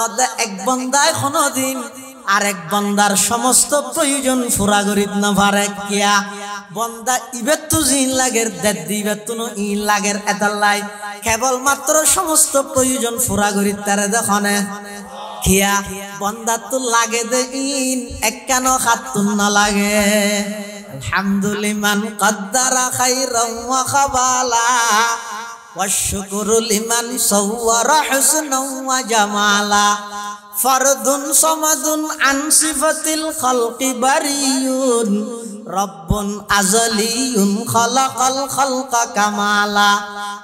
কথা এক বান্দায় কোনদিন আরেক বান্দার সমস্ত প্রয়োজন পুরা করিত না পারে কিয়া বান্দা ইবে তো জিন লাগের দেদ দিবে তো ইন লাগের এতাল্লাই কেবল মাত্র সমস্ত প্রয়োজন পুরা করিত তারে দেখনে কিয়া বান্দা তো লাগে দে ইন একখানো খাতুন না লাগে আলহামদুলিমান কদ্দারা খাইরাম ওয়া খাবালা ওয়াশকুরু লিমান সাওয়ারা হুসনাও ওয়া জামালা ফারদুন সামাদুন আন সিফাতিল খালকি বারিয়ুন রব্বুন আজলিয়ুন খালাকাল খালকা কামালা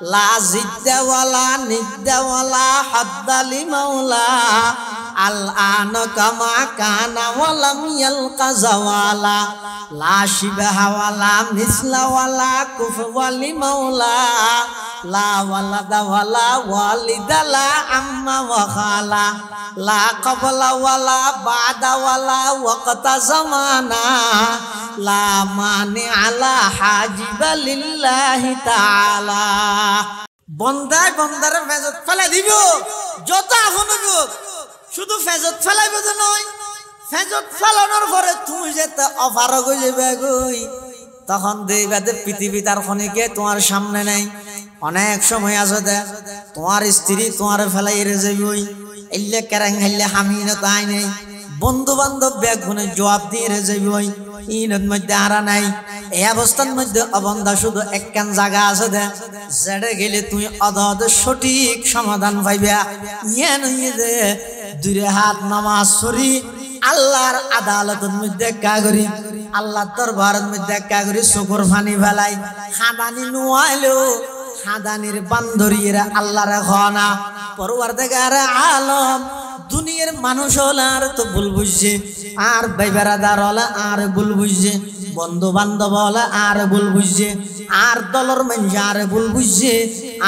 লা জিদ্দা ওয়ালা নিদ্দা ওয়ালা হাদ্দা লিমাওলা আল আন কামা কানা ওয়ালাম ইয়ালকা জাওয়ালা লা শিবাহা ওয়ালা মিসলা ওয়ালা কুফওয়া লিমাওলা লা ওয়ালাদা ওয়ালা ওয়ালিদা লা আম্মা ওয়া খালা লা ক্বাবলা ওয়ালা বাদা ওয়ালা ওয়াক্তা জামানা লা মানি আলা হাজিবা লিল্লাহি তাআলা বন্দায় বন্দারে ফেজত ফেলা দিব যত আফন হইব শুধু ফেজত ফেলাইব তো নয় ফেজত ফেলানোর পরে তুমি যেতে অফারক হয়ে যাবে গই তখন দেখবে যে পৃথিবী তার খনিকে তোমার সামনে নেই অনেক সময় আছে দে তোমার স্ত্রী তোমার ফেলাই এড়ে যাবই এলে কেরাং হেললে হামিন তাই নেই বন্ধু বান্ধব ব্যাগ গুনে জবাব দিয়ে এড়ে যাবই ইনের মধ্যে আরা নাই এই অবস্থার মধ্যে অবন্ধা শুধু একখান জায়গা আছে দে যেড়ে গেলে তুমি অদদ সঠিক সমাধান পাইবা ইয়ে নইয়ে দে দুরে হাত নামাজ সরি আল্লাহর আদালতের মধ্যে কাগরি আল্লাহ দরবারের মধ্যে কাগরি চকুর পানি ফেলাই খাদানি নুয়াইলো খাদানির বান্দরিরা আল্লাহর খানা পরওয়ারদিগার আলম দুনিয়ার মানুষ হলা আর তো ভুল বুঝছে আর ভাই বেড়াদার হলা আর ভুল বুঝছে বন্ধু বান্ধব হলা আর ভুল বুঝছে আর দলর মানুষ আর ভুল বুঝছে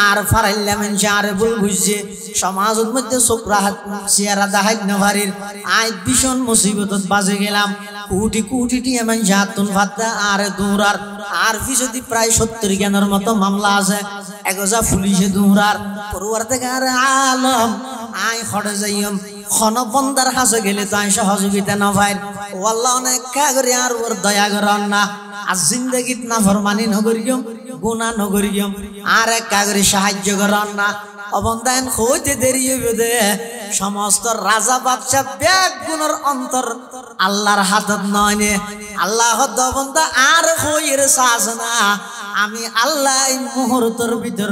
আর ফারাইল্লা মানুষ আর ভুল বুঝছে সমাজের মধ্যে চোখরা হাত চেহারা দেখাই নভারির আই ভীষণ মুসিবতত বাজে গেলাম কোটি কোটি টিয়া মানুষ হাতুন ফাত্তা আর দৌড়ার আর যদি প্রায় 70 জ্ঞানের মতো মামলা আছে এগোজা পুলিশে দৌড়ার পরওয়ারদিগার আলম আই খড়ে যাইম খন বন্দার কাছে গেলে তো আই সহযোগিতা না ভাই ও আল্লাহ অনেক কাগরি আর ওর দয়া করেন না আর জিন্দগিত না ফরমানি নগরিয়ম গুনাহ নগরিয়ম আর এক কাগরি সাহায্য করেন না অবন্দায়ন হইতে দেরি হইবে দে সমস্ত রাজা বাদশা ব্যাগ গুণের অন্তর আল্লাহর হাতত নয় নে আল্লাহ বন্দা আর হইর সাজ না আমি আল্লাহ এই মুহূর্তের ভিতর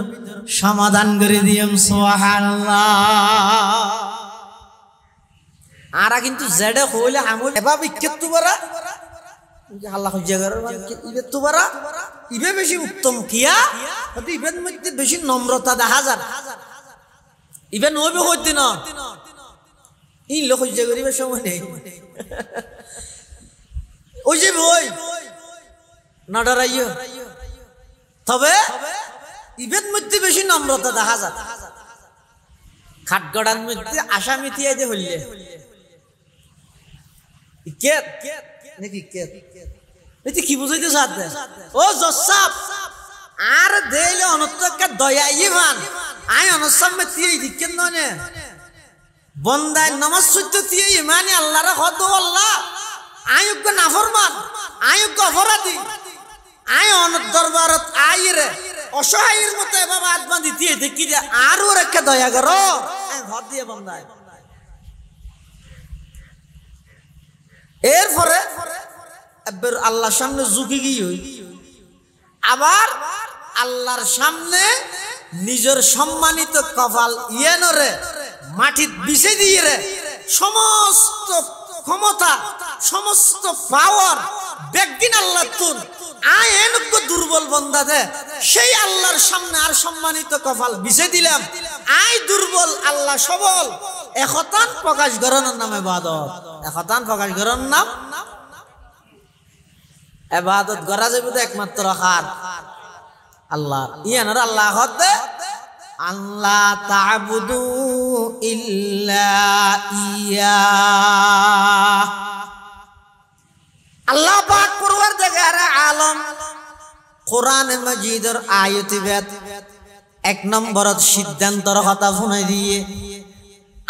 সমাধান করে দিম সুবহানাল্লাহ আরা কিন্তু জেডে হইলে আমল এবা বিক্ষেপ বড়া আল্লাহ জায়গার ইবে তো বড়া ইবে বেশি উত্তম কিয়া হতে ইবের মধ্যে বেশি নম্রতা দেখা যায় ইবে নইবে হইতে না এই লোক হইজে গরিবের সময় নেই ওই যে বই না ডরাইও তবে ইবের মধ্যে বেশি নম্রতা দেখা যায় খাটগড়ার মধ্যে আসামি দিয়ে যে হইলে কেত নাকি কেত এতে কি বুঝাইতে সাথে ও জসাব আর দেইলে অনন্তকে দয়া ইমান আই অনসামে তিয়ে দিকেন ননে বন্দায় নামাজ সত্য তিয়ে ইমানে আল্লাহর হদ আল্লাহ আয়ুক নাফরমান আয়ুক অপরাধী আই অনত দরবারত আইরে অসহায়ের মতো বাবা আত্মা দিতে দেখি যে আরো রেখে দয়া করো হদ দিয়ে বন্দায় এরপরে আল্লাহর সামনে ঝুঁকি গিয়ে আবার আল্লাহর সামনে নিজের সম্মানিত কপাল ইয়েনরে মাটিত বিছে দিয়ে রে সমস্ত ক্ষমতা সমস্ত পাওয়ার বেগদিন আল্লাহ তুন আয় এনক দুর্বল বন্দা দে সেই আল্লাহর সামনে আর সম্মানিত কপাল বিছে দিলাম আয় দুর্বল আল্লাহ সবল একতান প্রকাশ করানোর নাম ইবাদত একতান প্রকাশ করানোর নাম ইবাদত করা যাবে তো একমাত্র হাত আল্লাহ ইয়ানার আল্লাহ হতে আল্লাহ তা'বুদু ইল্লা ইয়া আল্লাহ পাক পরওয়ারদিগার আলম কোরআন মাজিদের আয়াতে বেদ এক নম্বরত সিদ্ধান্তর কথা শুনাই দিয়ে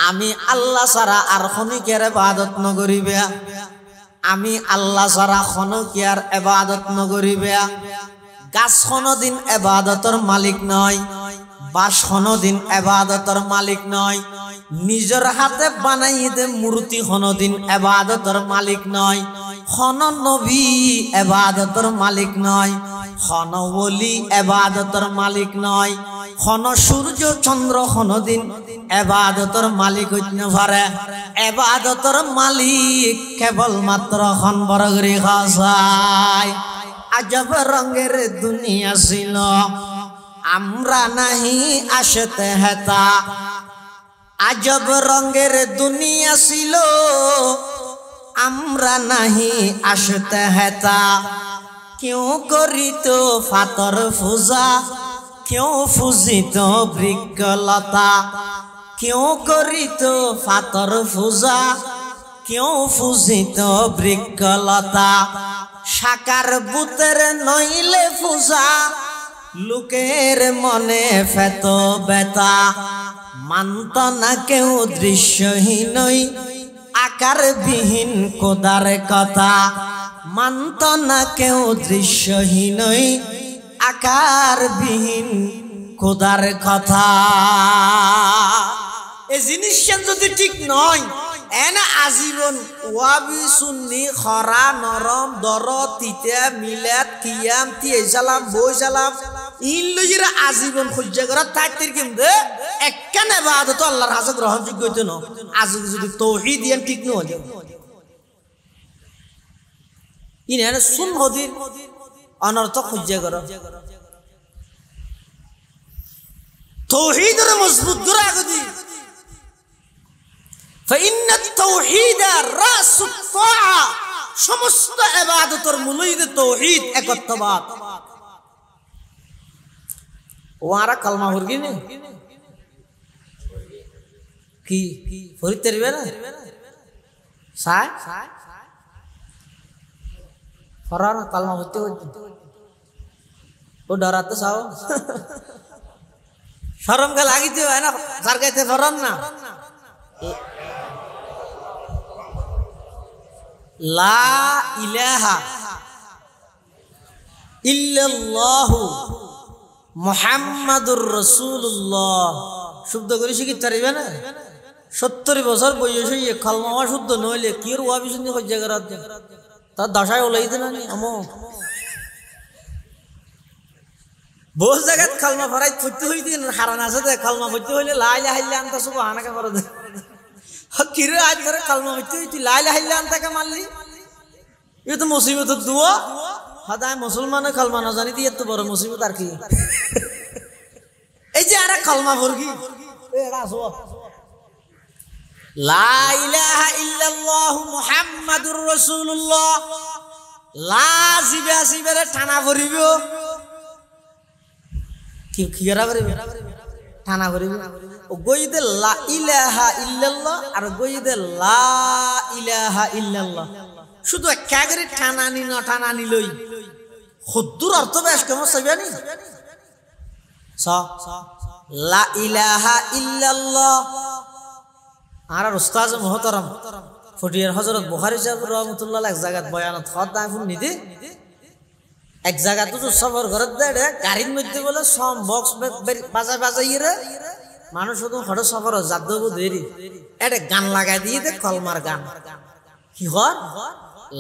আমি আল্লাহ ছাড়া আর খনিকের ইবাদত নগরিবে আমি আল্লাহ ছাড়া খনকিয়ার ইবাদত নগরিবে গাছ কোনদিন ইবাদতের মালিক নয় বাস কোনদিন ইবাদতের মালিক নয় নিজের হাতে বানাই দে মূর্তি কোনদিন ইবাদতের মালিক নয় খন নবী ইবাদতের মালিক নয় খন ওলি ইবাদতের মালিক নয় খন সূর্য চন্দ্র কোনদিন ইবাদতের মালিক হইতে পারে ইবাদতের মালিক কেবল মাত্র খন বরগরি খাসায় আজব রঙের দুনিয়া ছিল আমরা নাহি আসতে হেতা আজব রঙের দুনিয়া ছিল আমরা নাহি আসতে হেতা কেউ করিত ফাতর পূজা কেউ পূজিত বৃক্ষলতা কেউ করিত ফাতর পূজা কেউ পূজিত বৃক্ষলতা সাকার বুতের নইলে পূজা লোকের মনে ফেত বেতা মানত না কেউ দৃশ্যহীনই আকার বিহীন কোদার কথা মানত না কেউ দৃশ্যহীনই আকার বিহীন কোদার কথা এই জিনিসটা যদি ঠিক নয় এনা আজীবন ওয়াবি সুন্নি খরা নরম দর তিতা মিলাদ কিয়াম তিসালাম বইসালাম ইল্লুজিরা আজীবন সহ্য করা তাইতের কিন্তু একখান ইবাদত আল্লাহর কাছে গ্রহণযোগ্য হইতো না আজ যদি তাওহীদ ইয়ান ঠিক না হয় ইনে সুন হদির অনর্থক সহ্য করা তাওহীদের মজবুত করা আগদি فإن التوحيد رأس الطاعة সমস্ত ইবাদতের মূলই তাওহীদ একত্ববাদ ওয়ারা কালমা পড়বি না কি পড়তে পারবে না সাই ফরার কালমা পড়তে ও ডরাতে চাও শরম কা লাগিতে হয় না জারগাইতে ফরান না লা ইলাহা ইল্লাল্লাহু মুহাম্মাদুর রাসূলুল্লাহ শব্দ করে শিখতে পারবে না 70 বছর বয়স হয়ে কালমা শুদ্ধ নইলে কি এর ওয়াবি শুনতে হজ্জা করাত তার দশায় ওলাইতে না আমো বহু জায়গায় কালমা ফরাই পড়তে হইতে হারান আছে দে কালমা পড়তে হইলে লা ইলাহা ইল্লা আনতা সুবহানাকা ফরদ কিরে আজ ধরে কালমা পড়তে হইতে লা ইলাহা ইল্লা আনতাকে মারলি এ তো মুসিবতের দুয়া হাদায় মুসলমানে কালমা না জানি দিয়ে এত বড় মুসিবত আর কি এই যে আরে কালমা পড়গি এ রাসো লা ইলাহা ইল্লাল্লাহু মুহাম্মাদুর রাসূলুল্লাহ লা জিবে আসিবে ঠানা পড়িব কি কিরা পড়িবে ঠানা পড়িবে ও গইদে লা ইলাহা ইল্লাল্লাহ আর গইদে লা ইলাহা ইল্লাল্লাহ শুধু একাগরে টানানি না টানানি লই খুদ্দুর অর্থ বেশ কেমন সাইবানি লা ইলাহা ইল্লাল্লাহ আর উস্তাদ মুহতারাম ফটিয়ার হযরত বুখারী সাহেব রাহমাতুল্লাহ এক জায়গাত বয়ানত খদায় ফুন নিদি এক জায়গা তো সফর করে দেড়ে গাড়ির মধ্যে বলে সম বক্স বাজাই রে মানুষ শুধু হঠাৎ সফর যাদব দেরি এটা গান লাগাই দিয়ে দে কলমার গান কি হয়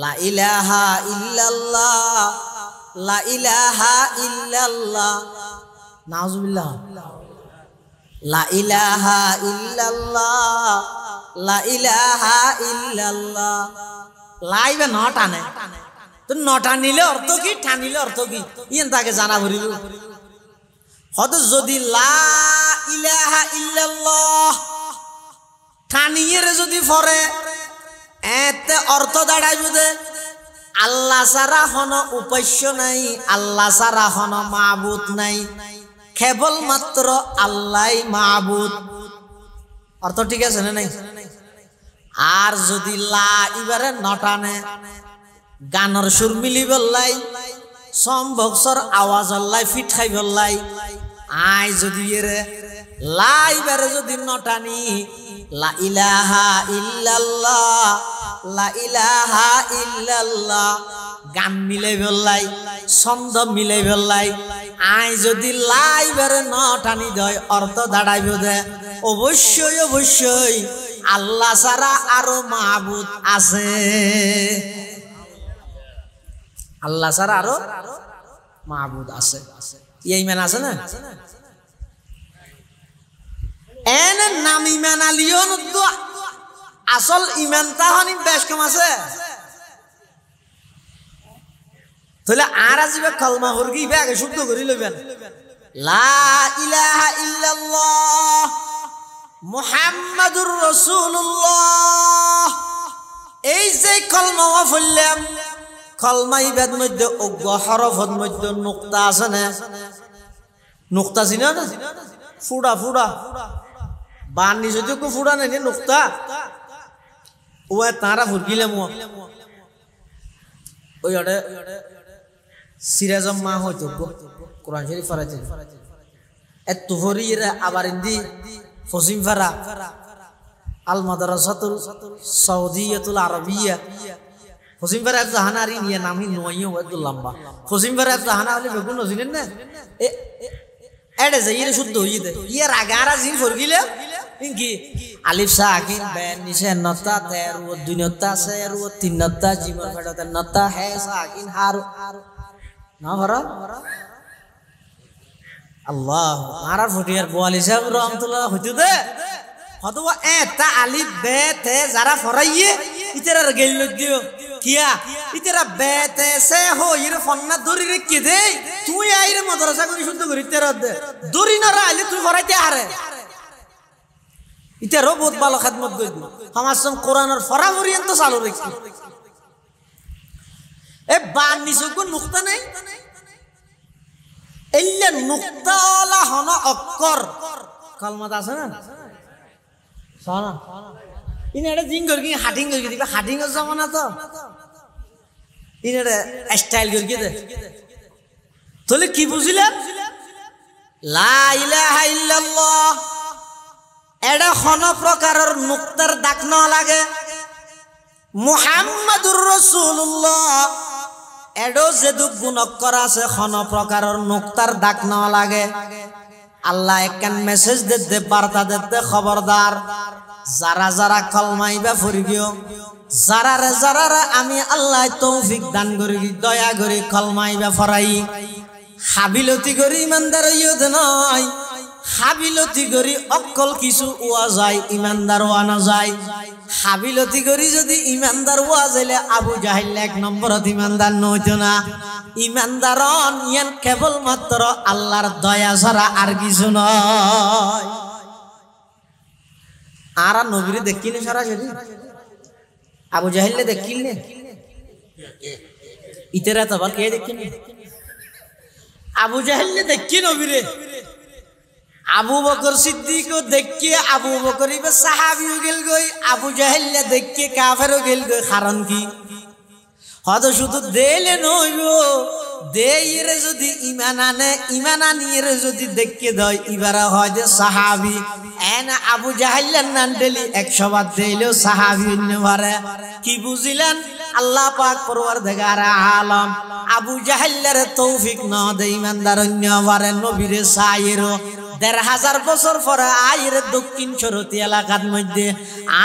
লা ইলাহা ইল্লাল্লাহ লা ইলাহা ইল্লাল্লাহ নাউজুবিল্লাহ লা ইলাহা ইল্লাল্লাহ লা ইলাহা ইল্লাল্লাহ লাইবে নট আনে তো নটা নিলে অর্থ কি ঠানিলে অর্থ কি ইয়েন তাকে জানা ভরিল হয়তো যদি লা ইলাহা ইল্লাল্লাহ ঠানিয়ে যদি পড়ে এতে অর্থ দাঁড়াইব যে আল্লাহ ছাড়া কোনো উপাস্য নাই আল্লাহ ছাড়া কোনো মাবুদ নাই কেবল মাত্র আল্লাহই মাবুদ অর্থ ঠিক আছে না নাই আর যদি লা ইবারে নটানে গানের সুর মিলি বললাই সম বক্সর আওয়াজ আল্লাহ ফিট খাই বললাই আই যদি এরে লাইবারে যদি নটানি লা ইলাহা ইল্লাল্লাহ, লা ইলাহা ইল্লাল্লাহ। গান মিলে বললাই, ছন্দ মিলে বললাই, আই যদি লাইবারে ন টানি দেয় অর্থ দাঁড়াইব দে। অবশ্যই অবশ্যই আল্লাহ ছাড়া আরো মাহবুদ আছে, আল্লাহ ছাড়া আরো মাহবুদ আছে। এই ইমান আছে না? এনে নাম ইমান আলিও নতো আসল ইমান তাহনি বেশ কম আছে। তাহলে আর আজিবে কলমা হরগি আগে শুদ্ধ করে লইবেন, লা ইলাহা ইল্লাল্লাহ মুহাম্মাদুর রাসূলুল্লাহ। এই যে কলমা পড়লাম, কলমা ইবাদ মধ্যে অজ্ঞ হরফত মধ্যে নুক্তা আছে না? নুক্তা চিনা না? ফুড়া ফুড়া বানি যদি কো ফুড়া নাই নুক্তা ও তারা ফুরকিলাম ওই ওটা সিরাজম মা হয়তো কোরআন শরীফ পড়াইতে এত হরিরা আবার ইন্দি ফসিম ফারা আল মাদ্রাসাতুল সাউদিয়াতুল আরবিয়া ফসিম ফারা জাহানারি নিয়ে নামই নয়ও এত লম্বা। ফসিম ফারা জাহানা হলে বেগুন নজিনেন না এডে যাই এর শুদ্ধ হই দে ইয়ার আগারা জিন ফরগিলে ইনকি আলিফ সাকিন বেন নিশে নতা তের ও দুই নতা সের ও তিন নতা জীবন ফেডতে নতা হে সাকিন হার না ভরা আল্লাহ মারার ফটিয়ার বোয়ালি সাহেব রহমতুল্লাহ হইতো দে হতবা এটা আলিফ বে তে যারা ফরাইয়ে ইতেরার গেল দিও কিয়া ইতেরা বে তে সে হো ইর ফন্না দরি রে কি দে তুই আইরে মাদ্রাসা করি শুদ্ধ করি তেরা দে দরি না রাইলে তুই ফরাইতে আরে ইতেরও বহুত ভালো খেদমত কইবি আমার সঙ্গ কোরআনের ফরা পর্যন্ত চালু রাখছি। এ বানি সুকু নুক্তা নাই এল্লে নুক্তাওয়ালা হন অক্ষর কলমাত আছে না সানা ইনারে জিং করকি হাটিং করকি দিবা হাটিং এর জামানা তো ইনারে স্টাইল করকি দে তাহলে কি বুঝিলেন লা ইলাহা ইল্লাল্লাহ এটা কোন প্রকারের নুক্তার দাগ না লাগে। মুহাম্মাদুর রাসূলুল্লাহ এডো যেদু গুণকর আছে কোন প্রকারের নুক্তার দাগ না লাগে। আল্লাহ একখান মেসেজ দে বার্তা দে খবরদার যারা যারা কলমাইবা ফরিগিও যারা আমি আল্লাহ তৌফিক দান করি দয়া করি কলমাইবা ফরাই হাবিলতি করি ইমানদার হইতে নয় হাবিলতি করি অকল কিছু ওয়া যায় ইমানদার ওয়া না যায়। হাবিলতি করি যদি ইমানদার ওয়া যাইলে আবু জাহেল এক নম্বরত ইমানদার নইতো না। ইমানদারন ইয়ান কেবল মাত্র আল্লাহর দয়া ছাড়া আর কিছু নয়। আর নবীরে দেখিলে সরাসরি আবু জাহেলে দেখিলে ইতেরা তো আবার কে দেখিনি আবু জাহেলে দেখি নবীরে আবু বকর সিদ্দিক দেখিয়ে আবু বকর ইবে সাহাবী গেল গই আবু জাহেল দেখিয়ে কাফের গেল গই কারণ কি হয়তো শুধু দেলে নইব দেইরে যদি ঈমান আনে ঈমান আনিয়ে যদি দেখিয়ে দেয় ইবারা হয় যে সাহাবী এনা আবু জাহেল নান ডেলি 100 বার দেইলেও সাহাবী হইতে পারে। কি বুঝিলেন আল্লাহ পাক পরওয়ারদিগার আলম আবু জাহেলের তৌফিক না দে ঈমানদার হইতে পারে নবীরে সাইরো ১৫০০ বছর পরে আইরে দক্ষিণ শরতি এলাকার মধ্যে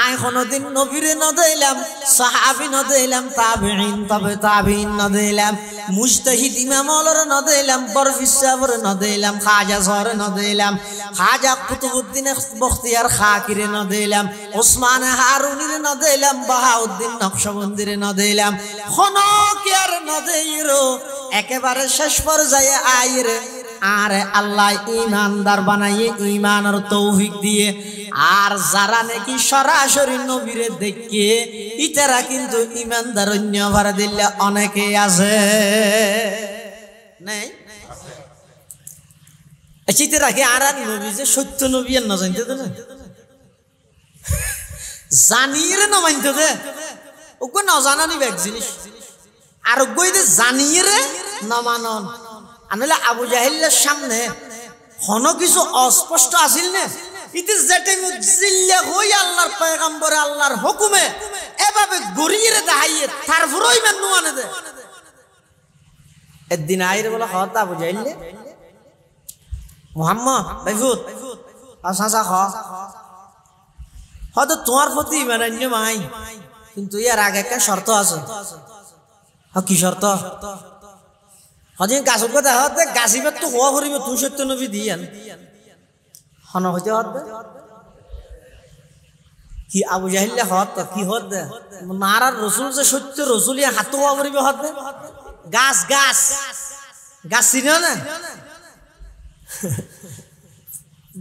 আয় কোনদিন নবীরে ন দিলাম সাহাবী ন দিলাম তাবিঈন তবে তাবিঈন ন দিলাম মুজতাহিদ ইমাম ওলর ন দিলাম বরফি সাবর ন দিলাম খাজা সর ন দিলাম খাজা কুতুবউদ্দিন বখতিয়ার খাকিরে ন দিলাম ওসমান হারুনির ন দিলাম বাহাউদ্দিন নকশবন্দির ন দিলাম খনকিয়ার ন দেইরো একেবারে শেষ পর্যায়ে আইরে আরে আল্লাহ ইমানদার বানাইয়ে ইমানের তৌফিক দিয়ে আর যারা নাকি সরাসরি নবীরে দেখে ইতারা কিন্তু ইমানদার অন্য ভাড়া দিলে অনেকে আছে নাই চিতে রাখে আর নবী যে সত্য নবী আর না জানতে তো না জানিয়ে রে না মানতে দে ওকে না জানানি এক জিনিস আর ওই যে জানিয়ে রে না মানন আনলে আবু জাহেলের সামনে হন কিছু অস্পষ্ট আছিল না ইতি যেতে মুজিল্লা হই আল্লাহর পয়গম্বরে আল্লাহর হুকুমে এভাবে গড়িয়ে দেখাইয়ে তারপরেই মেনু আনে দে একদিন আইরে বলে হতা বুঝাইলে মুহাম্মদ বাইফুত আসা খ হয়তো তোমার প্রতি মানান্য মাই কিন্তু এর আগে একটা শর্ত আছে কি শর্ত হদিন গাছের কথা হতে গাছিবার তো হওয়া করিব তুই সত্য নবী দিয়ান হন হইতে হতে কি আবু জাহিল্লা হত কি হত দে নারার রসুল যে সত্য রসুল ইয়া হাত হওয়া করিব হতে গাছ গাছ গাছ চিনে না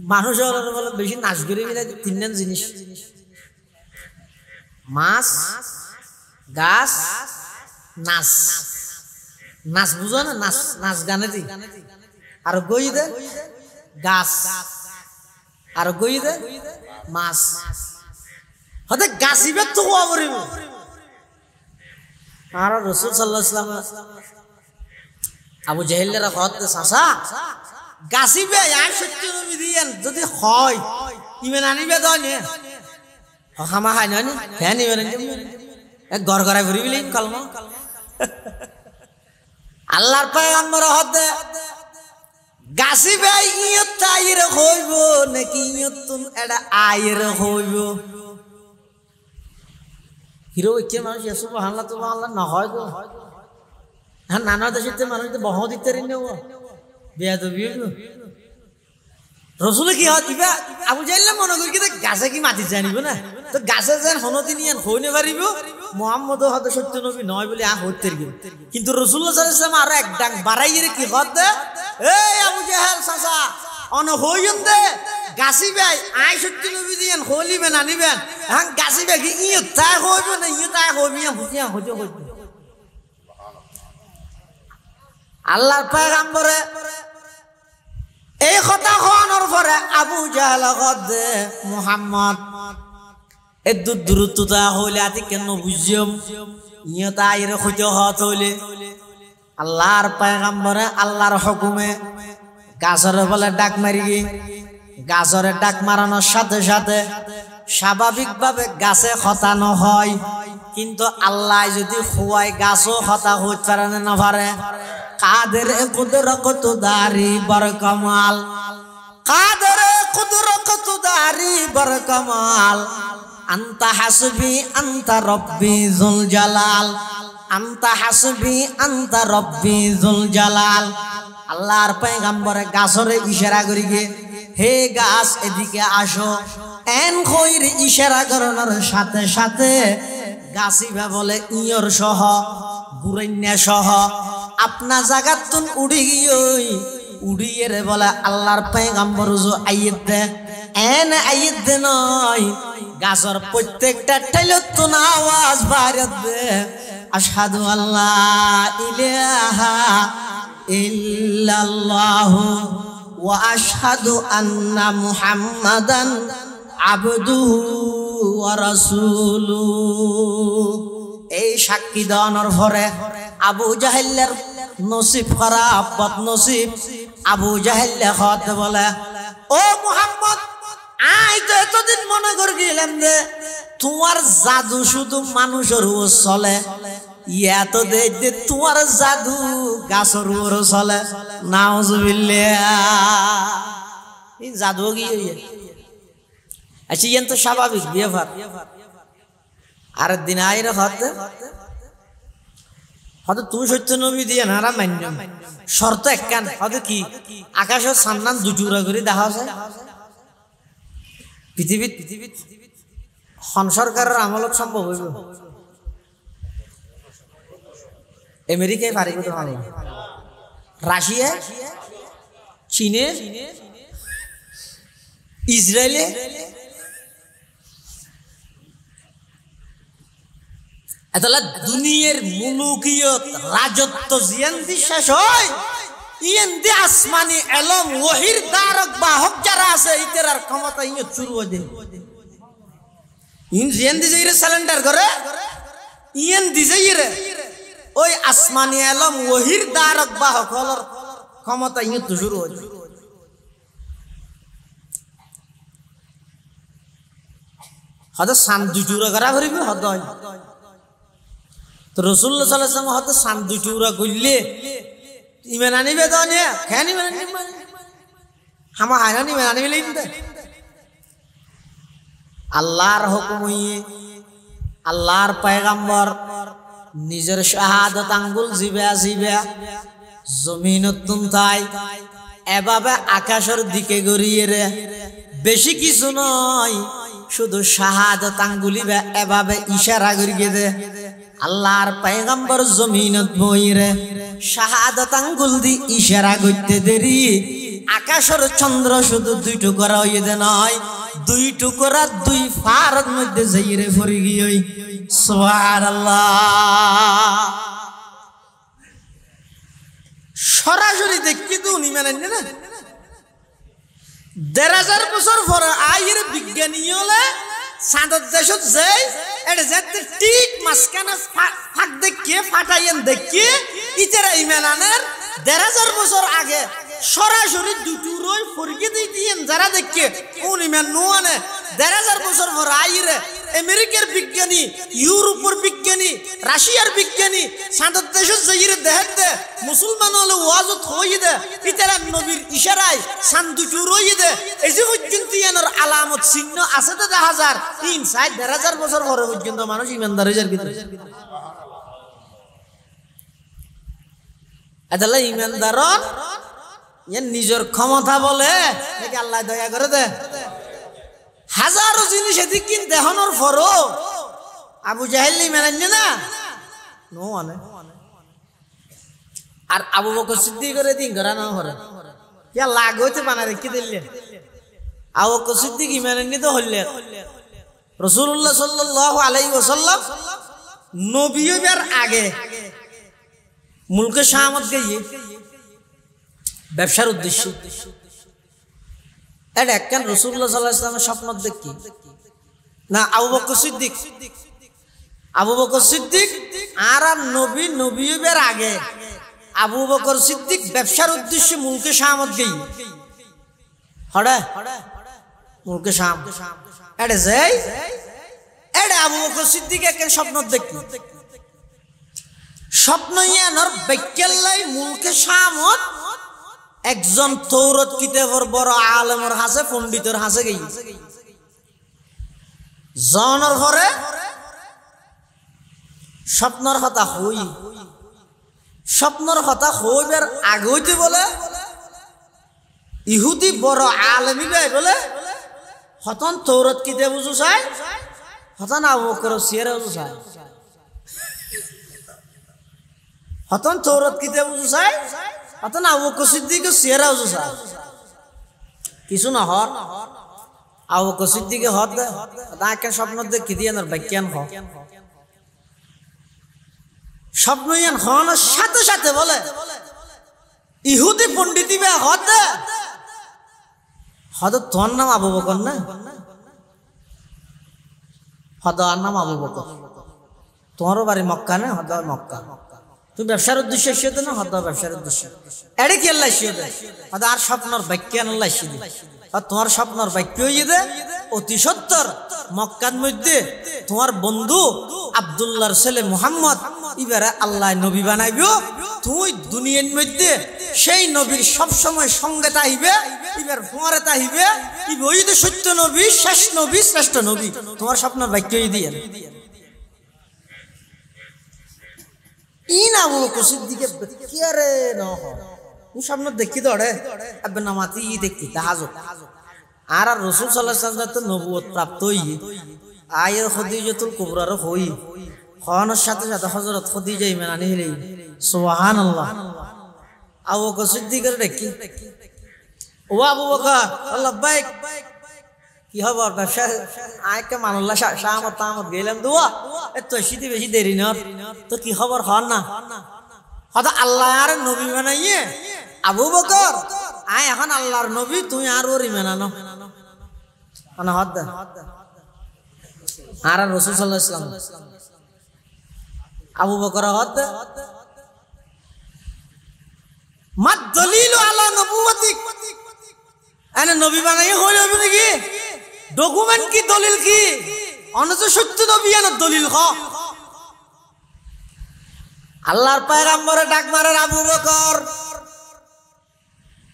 মানুষের বলে বেশি নাচ করে মিলে তিনজন জিনিস মাছ গাছ নাচ নাচ বুঝো না নাচ নাচ গানে দি আর গই দে গাছ আর গই দে মাছ হতে গাছিবার তো হওয়া করিব আর রসুল সাল্লাল্লাহু আলাইহি ওয়াসাল্লাম আবু জাহেলের হতে চাচা গাছিবে আর সত্য নবী দিয়েন যদি হয় ইমান আনিবে দয় নে হামা হয় না হ্যাঁ নিবেন এক ঘর ঘরে ঘুরি বিলি কলমা আল্লাহর পয়গম্বর হতে গাছিবে ইয়ত তাইর হইব নাকি ইয়তুন এটা আয়ের হইব হিরো ইচ্ছে মানুষ সুবহানাল্লাহ সুবহানাল্লাহ না হয় গো হ্যাঁ নানা দেশের মানুষ তো বহু দিতে রিনে ও বেয়াদবি রসুল কি হয় দিবা আবু জাহেল মনে করি কি গাছে কি মাটি জানিব না তো গাছে যেন হনতি নিয়ে হইনে পারিব মুহাম্মদ হয়তো সত্য নবী নয় বলে হইতে কিন্তু রাসূলুল্লাহ সাল্লাল্লাহু আলাইহি ওয়াসাল্লাম আরো এক ডাং বাড়াইয়ে কি হতে এই আবু জাহেল চাচা অন হইন দে গাছি ভাই আই সত্য নবী দিয়েন হলিবেন আনিবেন হ্যাঁ গাছি ভাই কি ইয় তাই হইব না ইয় তাই হইবিয়া বুঝিয়া হইতে হইব আল্লাহর পয়গম্বরে এই কথা হওয়ার পরে আবু জাহেল কদে মুহাম্মদ এত দ্রুততা হইলে আতি কেন বুঝিম ইয় তাইর হইতে হত হইলে আল্লাহর পয়গম্বরে আল্লাহর হুকুমে গাছরে বলে ডাক মারি গাছরে ডাক মারানোর সাথে সাথে স্বাভাবিকভাবে গাছে হতানো হয় কিন্তু আল্লাহ যদি খুয়াই গাছও হতা হইতে পারে না পারে কাদের কুদরত দারি বরকমাল কাদের কুদরত দারি বরকমাল আনতা হাসবি আনতা রব্বি যুল জালাল আনতা হাসবি আনতা রব্বি যুল জালাল আল্লাহর পয়গম্বরে গাছরে ইশারা করি গে হে গাছ এদিকে আসো এন কইর ইশারা করানোর সাথে সাথে গাছিবা বলে ইয়র সহ বুরাইন্যা সহ আপনা জাগাতুন উড়ি গিয়ে উড়িয়ে রে বলে আল্লাহর পয়গম্বর যো আইয়ত দে এন আইয়ত দে নয় গাছর প্রত্যেকটা ঠাইলত না আওয়াজ বাইরে দে আশহাদু আল্লা ইলাহা ইল্লাল্লাহু ওয়া আশহাদু আন্না মুহাম্মাদান আবদুহু ওয়া রাসূলুহু এই সাক্ষী দানোর পরে আবু জাহেলের নসিব খারাপ বদনসিব আবু জাহেল হতে বলে ও মুহাম্মদ আই তো এতদিন মনে করে গেলাম যে তোমার জাদু শুধু মানুষের উপর চলে ইয়া তো দেখতে তোমার জাদু গাছের উপর চলে নাউজুবিল্লাহ এই জাদু কি আচ্ছা ইয়েন তো স্বাভাবিক ব্যবহার আর দিন আইরে হতে হয়তো তুই সত্য নবী দিয়ে নারা মান্য শর্ত একখান হয়তো কি আকাশের সান্নান দুটুকরা করে দেখা যায় পৃথিবীত সরকারের আমলত সম্ভব হইব আমেরিকায় পারি রাশিয়া চীনে ইসরায়েলে এতলা দুনিয়ার মুলুকিয়ত রাজত্ব জিয়ান্দি শেষ হয় ইয়েন্দি আসমানি এলম ওহির দারক বাহক যারা আছে ইতেরার ক্ষমতা ইয়ে শুরু হয়ে যায় ইন জিয়ান্দি যাইরে সিলিন্ডার করে ইয়েন্দি যাইরে ওই আসমানি এলম ওহির দারক বাহক হলর ক্ষমতা ইয়ে শুরু হয়ে যায় হয়তো সান দুই টুকরা করা করিবি হয়তো তো রাসূলুল্লাহ সাল্লাল্লাহু আলাইহি ওয়াসাল্লাম হয়তো সান দুই টুকরা করলে ইমান আনিবে তো নে কেন ইমান আনিবে হামা হায়না ইমান আনিবে লিন্দে আল্লাহর হুকুম হইয়ে আল্লাহর পয়গম্বর নিজের শাহাদাত আঙ্গুল জিবা জিবা জমিনত তুমতাই এভাবে আকাশের দিকে গড়িয়ে রে বেশি কিছু নয় শুধু শাহাদাত আঙ্গুলি এভাবে ইশারা করিয়ে দে আল্লাহর পয়গম্বর জমিনত বইরে শাহাদাত আঙ্গুল দি ইশারা করতে দেরি আকাশের চন্দ্র শুধু দুই টুকরা হইয়ে দে নয় দুই টুকরা দুই ফারের মধ্যে যাইরে পড়ে গিয়ে সুবহানাল্লাহ সরাসরি দেখি তো উনি মানেন না ১,৫০০ বছর পরে আইয়ের বিজ্ঞানী হলে চাঁদের দেশত যাই এটা যাতে ঠিক মাঝখানে ফাঁক দেখিয়ে ফাটাইয়েন দেখিয়ে ইতারা ইমানানের ১,৫০০ বছর আগে সরাসরি দুটুরই ফরকি দিয়েন যারা দেখিয়ে কোন ইমান নোয়ানে ১,৫০০ বছর পর আইরে আমেরিকার বিজ্ঞানী ইউরোপের বিজ্ঞানী রাশিয়ার বিজ্ঞানী সাঁতার দেশের যাইরে দেখেন দে মুসলমান হলে ওয়াজত হয়ে দে ইতারা নবীর ইশারায় সান্দুচুর হয়ে দে এই যে পর্যন্ত ইয়ানোর আলামত চিহ্ন আছে তো ১০০০ ৩ ৪ ১,৫০০ বছর পরে পর্যন্ত মানুষ ইমানদার হয়ে যার ভিতরে এদালা ইমানদার নিজের ক্ষমতা বলে নাকি আল্লাহ দয়া করে দে হাজারো জিনিস এদিক কিন দেখানোর পরও আবু জাহেল মেনে না নো মানে আর আবু বকর সিদ্দিকের দিন ঘরা না হরে কে লাগতে বানা রেখে দিলে আবু বকর সিদ্দিক মেনে তো হইলে রাসূলুল্লাহ সাল্লাল্লাহু আলাইহি ওয়াসাল্লাম নবী হবার আগে মুলকে শামত গিয়ে ব্যবসার উদ্দেশ্যে এটা একখান রাসূলুল্লাহ সাল্লাল্লাহু আলাইহি ওয়াসাল্লামের স্বপ্ন দেখি না আবু বকর সিদ্দিক আর নবী হবার আগে আবু বকর সিদ্দিক ব্যবসার উদ্দেশ্যে মুলকে শামত গই হড়ে মুলকে শাম এটা যাই এটা আবু বকর সিদ্দিক একখান স্বপ্ন দেখি স্বপ্ন ইয়ানোর বেক্কেল্লাই মুলকে শামত একজন তৌরত কিতাবের বড় আলেমের হাসে পণ্ডিতের হাসে গই জনের পরে স্বপ্নর কথা হইবার আগে হইতে বলে ইহুদি বড় আলেমি ভাই বলে হতন তৌরত কিতাব বুঝু চাই হতন আবু বকর সিয়ারে বুঝু চাই হতন তৌরত কিতাব বুঝু চাই হতন আবু বকর সিদ্দিক সিয়ারে বুঝু চাই কিছু না হর আবু বকর সিদ্দিকে হদ দে তাকে স্বপ্ন দেখি দিয়ে না ব্যাখ্যান হ স্বপ্ন ইয়ান হওয়ার সাথে সাথে বলে ইহুদি পণ্ডিতি বে হদ হদ তোর নাম আবু বকর না হদ আর নাম আবু বকর তোমারও বাড়ি মক্কা না হদ মক্কা তুমি ব্যবসার উদ্দেশ্যে এসে না হদ ব্যবসার উদ্দেশ্যে এড়ে কি আল্লাহ এসে দে হদ আর স্বপ্নর ব্যাখ্যান আল্লাহ এসে দে আর তোমার স্বপ্নর বাক্য হয়ে দে অতি সত্তর মক্কার মধ্যে তোমার বন্ধু আব্দুল্লাহর ছেলে মুহাম্মদ এবারে আল্লাহ নবী বানাইবো তুই দুনিয়ার মধ্যে সেই নবীর সব সময় সঙ্গে তাইবে এবার ফোয়ারে তাইবে ওই তো সত্য নবী শেষ নবী শ্রেষ্ঠ নবী তোমার স্বপ্নর বাক্যই দিয়ে ইনা আবু বকর সিদ্দিকের কি আরে না ও স্বপ্ন দেখি দড়ে আবে নামাতি দেখি তাহাজ্জুদ আর রাসূল সাল্লাল্লাহু আলাইহি ওয়াসাল্লাম তো নবুয়ত প্রাপ্ত হই আয়ের খাদিজাতুল কুবরার হই খানের সাথে সাথে হযরত খাদিজা ইমান আনি হইলেই সুবহানাল্লাহ আবু বকর সিদ্দিকের দেখি ও আবু বকর আল্লাহ বাইক কি খবর ব্যবসা আয়কে মানুল্লাহ শামত তামত গেলাম দুয়া এত শীতে বেশি দেরি না তো কি খবর হন না হয়তো আল্লাহ আর নবী বানাইয়ে আবু বকর আয় এখন আল্লাহর নবী তুমি আর ওর ইমানানো মানে হদ আর রাসূল সাল্লাল্লাহু আলাইহি ওয়াসাল্লাম আবু বকর হদ মাদ দলিলু আলা নবুওয়াতিক আনে নবী বানাইয়ে হইল নাকি ডকুমেন্ট কি দলিল কি অনজ সত্য নবিয়ানের দলিল খ আল্লাহর পয়গম্বরে ডাক মারার আবু বকর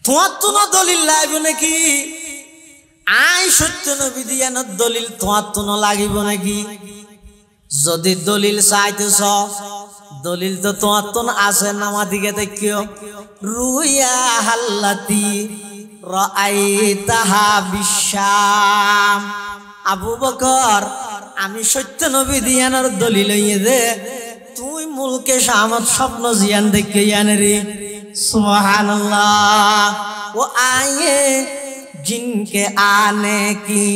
তোমার তো না দলিল লাগবে নাকি আই সত্য নবী দিয়ানোর দলিল তোমার তো না লাগিব নাকি যদি দলিল চাইতেছ দলিল তো তোমার তো আছে নামা দিকে দেখিও রুইয়া হাল্লাতি রাআইতাহা বিশাম আবু বকর আমি সত্য নবী দিয়ানোর দলিল হইয়ে দে তুই মুলকে শামত স্বপ্ন জিয়ান দেখে জানে রে সুবহানাল্লাহ ও আয়ে जिनके आने की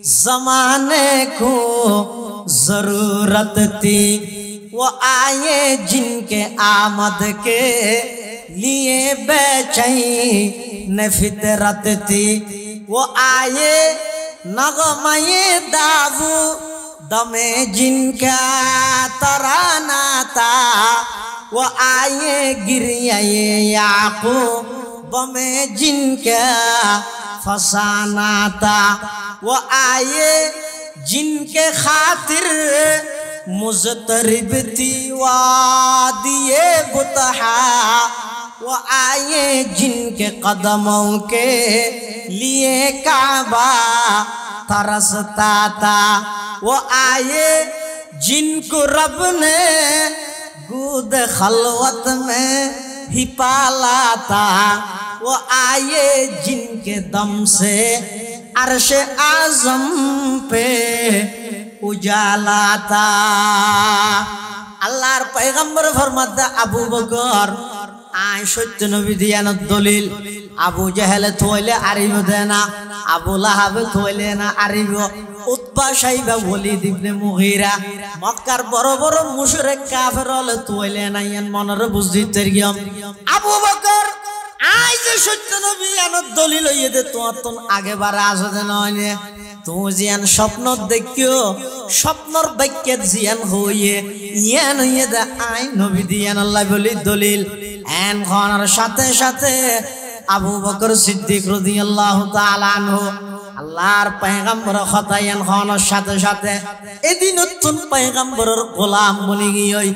जमाने को जरूरत थी वो आए जिनके आमद के लिए बेचैन फितरत थी वो आए नगमे दावू दमे जिनका तराना था वो आए गिरिया याकूब में जिनका फसाना था वो आए जिनके खातिर मुज़तरिब थी वादिए बुतहा वो आए जिनके कदमों के लिए काबा तरसता था वो आए जिनको रब ने गुद खलवत में ही पाला था वो आए जिनके दम से अर्श आज़म पे उजाला था अल्लाहर पैगंबर फरमाता अबू बकर आय सत्य नबी दियानत दलिल अबू जहल थोइले आरिब देना अबू लाहाब थोइले ना आरिब उत्बा शाइबा वलीद इब्ने मुगीरा मक्कार बड़ बड़ मुशरिक काफिर हले थोइले ना यान मनरे बुझदिते গিয়ম अबू बकर আই যে সত্য নবী আনত দলিল হইয়ে দে তোমার তো আগে বারে আসে নয় তুমি জিয়ান স্বপ্ন দেখিও স্বপ্নর বাক্যে জিয়ান হইয়ে ইয়ান হইয়ে দে আই নবী দিয়ান আল্লাহ বলি দলিল এন খানার সাথে সাথে আবু বকর সিদ্দিক রাদিয়াল্লাহু তাআলা আনহু আল্লাহর পয়গম্বর খতায়ান খানার সাথে সাথে এদিন নতুন পয়গম্বরের গোলাম বনি গিয়ই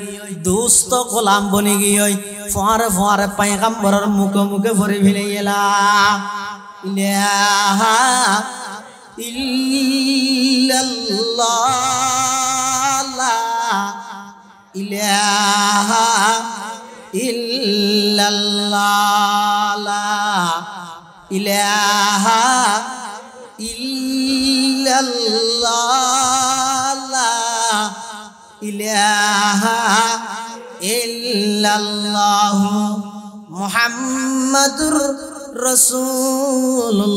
দোস্ত গোলাম বনি গিয়ই ফোয়ারে ফোয়ারে পয়গম্বরের মুখে মুখে ভরে ফেলে এলা ইলাহা ইল্লাল্লাহ লা ইলাহা ইল্লাল্লাহ লা ইলাহা ইল্লাল্লাহ লা ইলাহা ইল্লাল্লাহু মুহাম্মাদুর রাসূলুল্লাহ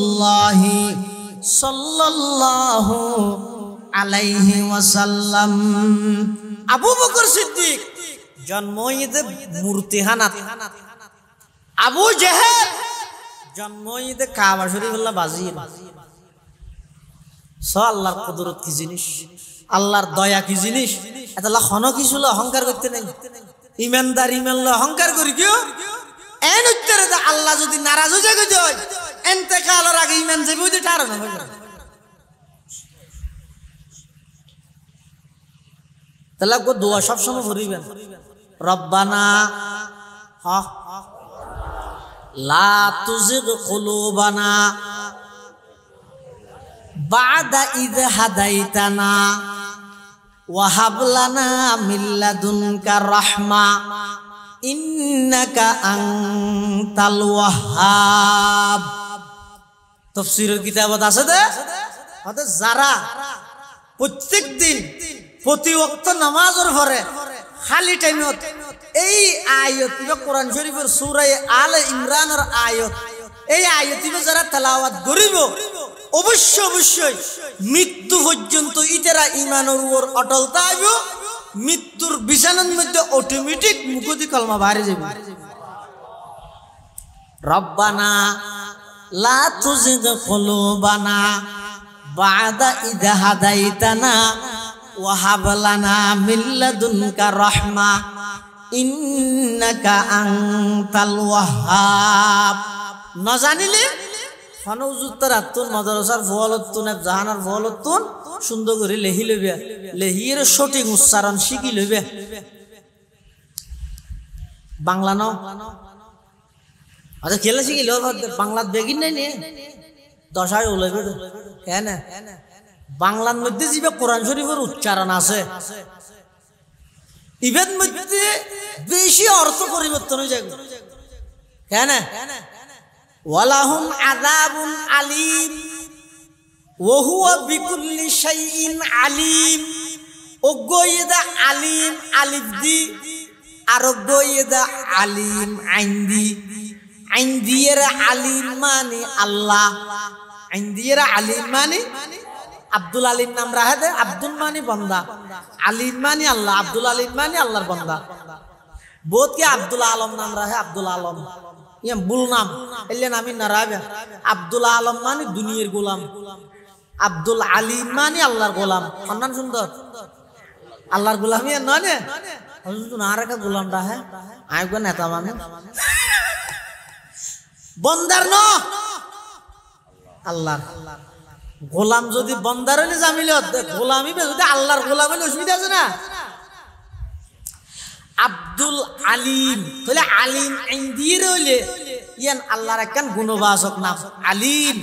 সাল্লাল্লাহু আলাইহি ওয়াসাল্লাম আবু বকর সিদ্দিক জন্মইতে মূর্তিহানাত আবু জেহেল জন্মইতে কাবা শরীফুল্লাহ বাজিয়ে সো আল্লাহর কুদরত কি জিনিস আল্লাহর দয়া কি জিনিস এতলা খন কিছু অহংকার করতে নাই ইমানদার ইমান অহংকার করি কিও এন উত্তরে আল্লাহ যদি নারাজ হয়ে যায় এন্তেকালের আগে ইমান যাবে ওই ঠাড়া না তাহলে গো দোয়া সবসময় ভরিবেন রব্বানা লা তুজিগ কুলুবানা বাদা ইদ হাদাইতানা ওয়াহাব লানা মিন লাদুনকা রাহমা ইন্নাকা আনতাল ওয়াহ্হাব তাফসীরের কিতাবত আছে দে যারা প্রত্যেক দিন প্রতি ওয়াক্ত নামাজের পরে খালি টাইমত এই আয়াত কোরআন শরীফের সূরা আলে ইমরানের আয়াত এই আয়াত যারা তেলাওয়াত করিব অবশ্যই অবশ্যই মৃত্যু পর্যন্ত ইতারা ঈমানের উপর অটল থাকবে মৃত্যুর বিছানার মধ্যে অটোমেটিক মুখদি কলমা বাইরে যাবে রব্বানা লা তুজিগ কুলুবানা বাদা ইদ হাদাইতানা ওয়া হাব লানা মিন লাদুনকা রাহমা ইন্নাকা আনতাল ওয়াহ্হাব না জানিলে ফনউজুত্তর আত্তুন মাদ্রাসার ফলতুন জাহানার ফলতুন সুন্দর করে লেহি লইবে লেহির সঠিক উচ্চারণ শিখি লইবে বাংলা ন আচ্ছা খেলে শিখিল বাংলার বেগিন নাই নিয়ে দশায় ওলাইবে হ্যাঁ না বাংলার মধ্যে যে কোরআন শরীফের উচ্চারণ আছে ইভেন মধ্যে বেশি অর্থ পরিবর্তন হয়ে যাবে কেন ওয়ালাহুম আযাবুন আলীম ওয়া হুয়া বিকুল্লি শাইইন আলীম ওগয়দা আলীম আলিফ দি আর ওগয়দা আলীম আইন দি আইন দিয়ের আলীম মানে আল্লাহ আইন দিয়ের আলীম মানে আব্দুল আলীম নাম রাখে দে আব্দুল মানি বান্দা আলীম মানি আল্লাহ আব্দুল আলীম মানি আল্লাহর বান্দা বহুত কি আব্দুল আলম নাম রাখে আব্দুল আলম ইয়া বুল নাম এলে নামি না রাবে আব্দুল আলম মানি দুনিয়ার গোলাম আব্দুল আলীম মানি আল্লাহর গোলাম সম্মান সুন্দর আল্লাহর গোলাম ইয়া নয় হুজুর না রাখা গোলাম রাখে আইগো নেতা মানে বন্দার ন আল্লাহর গোলাম যদি বন্দার হলে জামিলে গোলামি যদি আল্লাহর গোলাম হলে অসুবিধা আছে না আব্দুল আলিম তাহলে আলিম আইন দিয়ে রইলে ইয়ান আল্লাহর একখান গুণবাচক নাম আলিম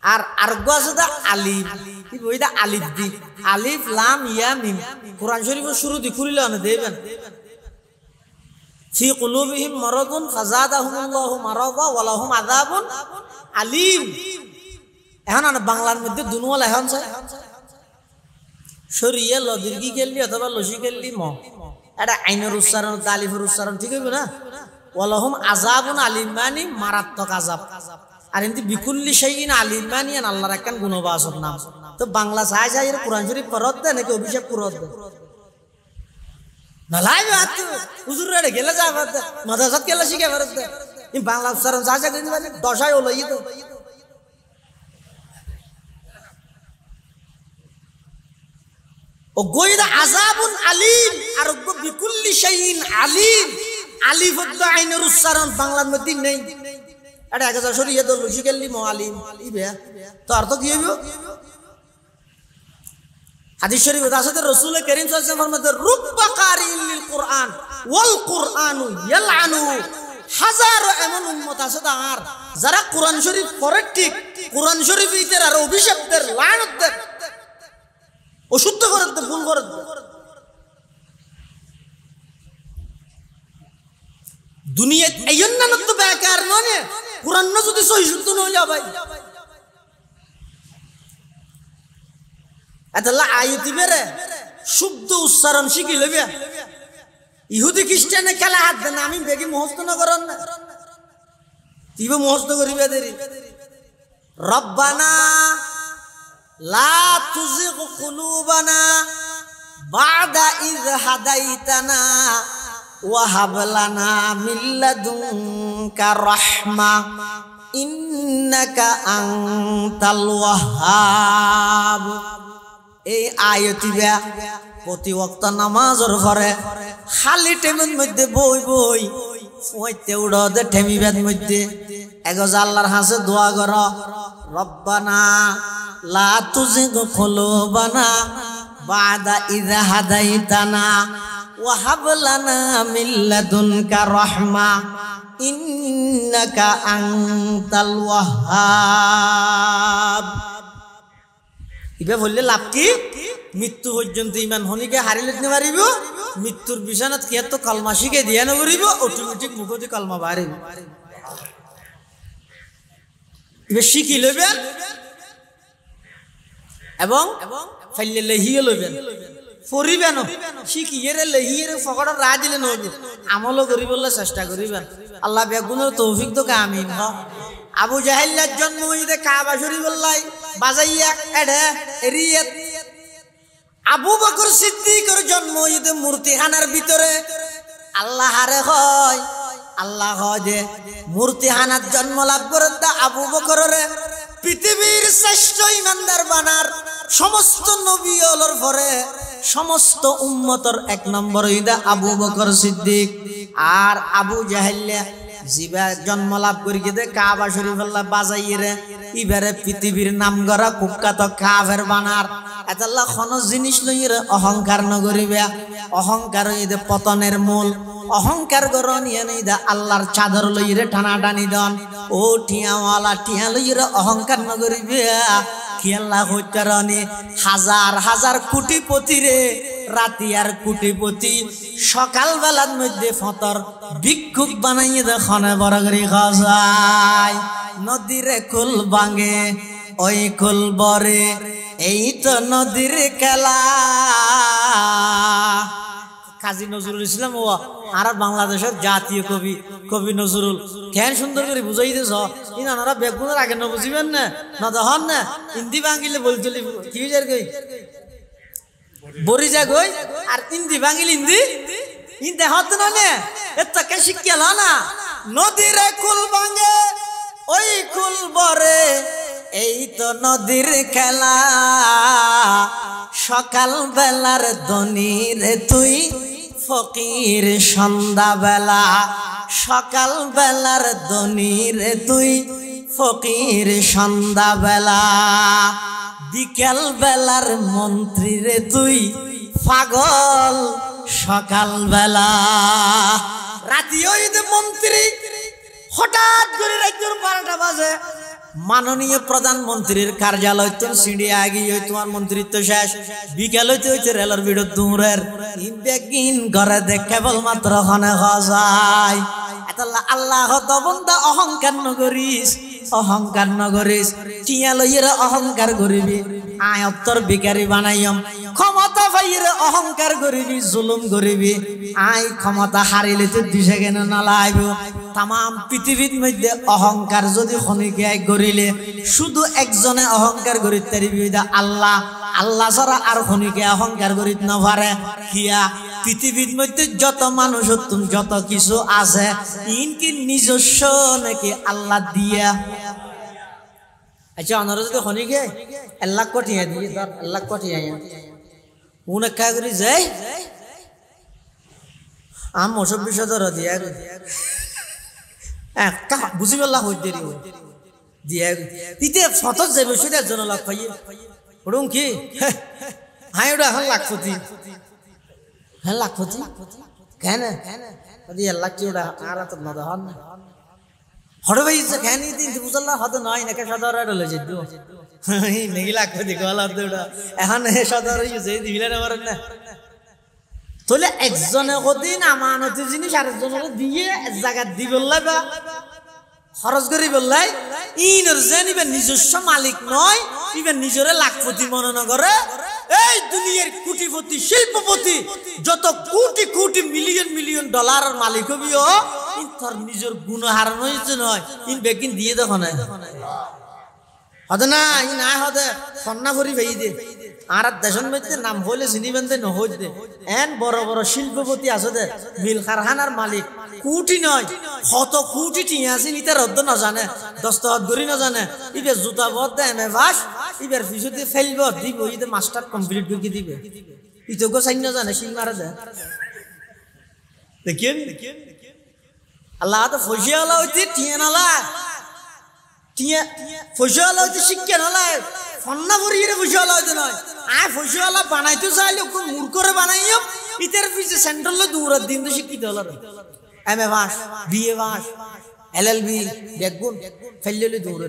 আর আরগো আছে দা আলিম কি বইদা আলিফ দি আলিফ লাম ইয়া মিম কোরআন শরীফের শুরু দি খুলিলে না দেবেন ফি কুলুবিহিম মারাদুন ফাযাদাহুমুল্লাহু মারাদা ওয়া লাহুম আযাবুন আলিম এখন বাংলার মধ্যে দুনুয়াল এখন সরিয়ে লদীর্ঘি খেললি অথবা লসি খেললি ম এটা আইনের উচ্চারণ তালিফের উচ্চারণ ঠিক হইবে না ওয়ালাহুম আযাবুন আলিম মানে মারাত্মক আযাব আর এমনি বিকুল্লি শাইইন আলিম মানে আল্লাহর একখান গুণবাচক নাম তো বাংলা চাই চাই কোরআন শরীফ পড়ত দেয় নাকি অভিষেক করত দেয় নালাই বাত হুজুর রে গেলে যা বাত মাদ্রাসাত গেলে শিখে পারত এই বাংলা উচ্চারণ চাই চাই মানে দশায় হলো ই তো ও গয়দা আযাবুন আলীম আর বিকুল্লি শাইইন আলীম আলিফ দ আইনের উচ্চারণ বাংলার মধ্যে নেই এটা এক হাজার সরিয়ে তো লুচি গেলি ম আলিম ইবে তো অর্থ কি হইব হাদিস শরীফ আছে রাসূল কারীম সাল্লাল্লাহু আলাইহি ওয়াসাল্লাম মধ্যে রুব্বা কারিল লিল কুরআন ওয়াল কুরআনু ইয়ালআনু হাজার এমন উম্মত আছে তার যারা কোরআন শরীফ পড়ে ঠিক কোরআন শরীফ ইতের আর অভিশপ্তের লানত দেয় অশুদ্ধ করে ভুল করে দুনিয়া এই জন্য তো বেকার নয় কোরআন যদি সহি শুদ্ধ নইলে ভাই এতলা আয়াতি বেরে শুদ্ধ উচ্চারণ শিখি লইবে ইহুদি খ্রিস্টানে খেলা হাত দেন আমি বেগি মুখস্থ না করেন না তিবে মুখস্থ করিবে দেরি রব্বানা লা তুজিগ কুলুবানা বাদা ইয হাদাইতানা ওয়া হাব লানা মিন লাদুনকা রাহমা ইন্নাকা আনতাল ওয়াহ্হাব এই আয়াতিবা প্রতি ওয়াক্ত নামাজের ঘরে খালি টেমের মধ্যে বই বই ওইতে উড়দে ঠেমিবেদ মধ্যে এগজ আল্লাহর হাসে দোয়া কর রব্বানা লা তুজিগ কুলুবানা বাদা ইয হাদাইতানা ওয়া হাব লানা মিন লাদুনকা রাহমা ইন্নাকা আনতাল ওয়াহ্হাব ইবে বললে লাভ কি মৃত্যু পর্যন্ত ইমান হনিকে হারিলে দিতে পারিব মৃত্যুর বিছানাত কি এত কলমা শিখে দিয়া নকরিব অটোমেটিক মুখতে কলমা বাড়িব ইবে শিখি লইবেন এবং ফাইলে লেহিয়ে লইবেন পড়িবেন শিখিয়ে লেহিয়ে ফকড় রা দিলে নইব আমলও করিবলে চেষ্টা করিবেন আল্লাহ বেগুনের তৌফিক তো আমিন হ আবু জাহেলের জন্ম হইতে কাবা শরীফুল্লাহ বাজাইয়া এডে এরিয়াত আবু বকর সিদ্দিকের জন্ম হইতে মূর্তিখানার ভিতরে আল্লাহ হারে হয় আল্লাহ হয় যে মূর্তিখানার জন্ম লাভ করে আবু বকরের পৃথিবীর শ্রেষ্ঠ ইমানদার বানার সমস্ত নবী ওলর পরে সমস্ত উম্মতর 1 নম্বর হইদা আবু বকর সিদ্দিক। আর আবু জাহেল্লা জিবা জন্ম লাভ করি গিয়ে কাবা শরীফ আল্লাহ বাজাইরে ইবারে পৃথিবীর নাম গড়া কুখ্যাত কাফের বানার এতাল্লাহ কোন জিনিস লইরে অহংকার নগরিবে। অহংকার হইদে পতনের মূল। অহংকার গরনিয়ে নেইদা আল্লাহর চাদর লইরে টানাটানি দন। ও টিয়াওয়ালা টিয়া লইরে অহংকার নগরিবে। কি আল্লাহ হইতারনি হাজার হাজার কোটিপতি রে রাতি আর কোটিপতি সকাল বেলার মধ্যে ফতর ভিক্ষুক বানাইয়ে দেখনে বড় করে খাওয়ায়। নদীরে কুল ভাঙে ওই কুল বরে এই তো নদীর খেলা। কাজী নজরুল ইসলাম ও আর বাংলাদেশের জাতীয় কবি কবি নজরুল কেন সুন্দর করে বুঝাই দিয়েছ। ইনারা বেগুনের আগে ন বুঝিবেন না না তখন না হিন্দি বাঙিলে বলতলি কি যার গই বরি যা গই আর হিন্দি বাঙিল হিন্দি হিন্দি হত না নে এত কে শিখিয়াল না। নদীরে কুল ভাঙে ওই কুল বরে এই তো নদীর খেলা। সকাল বেলার ধনী রে তুই ফকির সন্ধ্যা বেলা। সকাল বেলার ধনী রে তুই ফকির সন্ধ্যা বেলা। বিকেল বেলার মন্ত্রী রে তুই পাগল সকাল বেলা। রাতি ওই মন্ত্রী হঠাৎ করে রাত 12টা বাজে মাননীয় প্রধানমন্ত্রীর কার্যালয় তো সিঁড়ি আগিয়ে তোমার মন্ত্রিত্ব শেষ। বিকেল হইতে হইতে রেলের ভিড় দূরের বেগিন ঘরে দেখ কেবলমাত্র হনে হজায়। আল্লাহ তো বন্ধা অহংকার নগরিস অহংকার নগরিস টিয়া লইয়ের অহংকার করিবি। আয়ত্তর ভিখারি বানাইম ক্ষমতা পাইরে অহংকার করিবি জুলুম করিবি। আই ক্ষমতা হারিলে তো 2 সেকেন্ড না লাইব। তাম পৃথিবীর মধ্যে অহংকার যদি খনিকে করিলে শুধু একজনে অহংকার করিতে পারিবি আল্লাহ। আল্লাহ ছাড়া আর খনিকে অহংকার করিতে না পারে। কিয়া পৃথিবীর মধ্যে যত মানুষ যত কিছু আছে ইনকি নিজস্ব নাকি আল্লাহ দিয়া। আচ্ছা অনারা যদি খনিকে 1 লাখ কোটি দিয়ে 1 লাখ কোটি উন একা করি যাই আম ওসব বিষয় ধর দিয়া একটা বুঝি পেলা হই দেরি দিয়া ইতে ফটো যাবে সেটা জন লাখ পাইয়ে ওরকম কি হাই ওটা 1 লাখ কোটি 1 লাখ কোটি কেন যদি 1 লাখ ওটা আর তো না হন হড় ভাই কেন দিন বুঝলা হতে নয় নাকি সদর লই যেত নেগি লাখ কোটি গলা ওটা এখন সদর হইছে দিবিলা না না তাহলে একজনে কদিন আমানতের জিনিস আরেকজনের দিয়ে এক জায়গা দিব লাগা খরচ করি বললাই ইনর যেন ইবেন নিজস্ব মালিক নয় ইবেন নিজরে লাখপতি মনে না করে। এই দুনিয়ার কোটিপতি শিল্পপতি যত কোটি কোটি মিলিয়ন মিলিয়ন ডলারের মালিক হবিও ইন তোর নিজের গুণ হারানো হয়েছে নয় ইন বেকিন দিয়ে দেখো না হতে না ই না হতে সন্না করি ভেই দে। আর দেশের মধ্যে নাম হইলে চিনিবেন দে নহই দে এন বড় বড় শিল্পপতি আছে দে মিল কারখানার মালিক কোটি নয় কত কোটি টিয়া আছে ইতার রদ্দ না জানে দস্তখত করি না জানে ইবে জুতা বদ দে এমএ পাস ইবের পিছতে ফেলব দিব ইতে মাস্টার কমপ্লিট করে দিবে ইতগো চাই না জানে শিল মারা দে দেখেন আল্লাহ তো ফজিয়ালা হইতে টিয়া নালা টিয়া ফজিয়ালা হইতে শিক্ষা নালা ফন্না ভরিয়ে ফজিয়ালা হইতে নয় আয় ফজিয়ালা বানাইতে চাইলে কোন মূর্খরে বানাইও ইতার পিছে সেন্ট্রাল দূর দিন তো শিক্ষিত হল MA pass BA pass LLB বেগুন ফেললে দূর।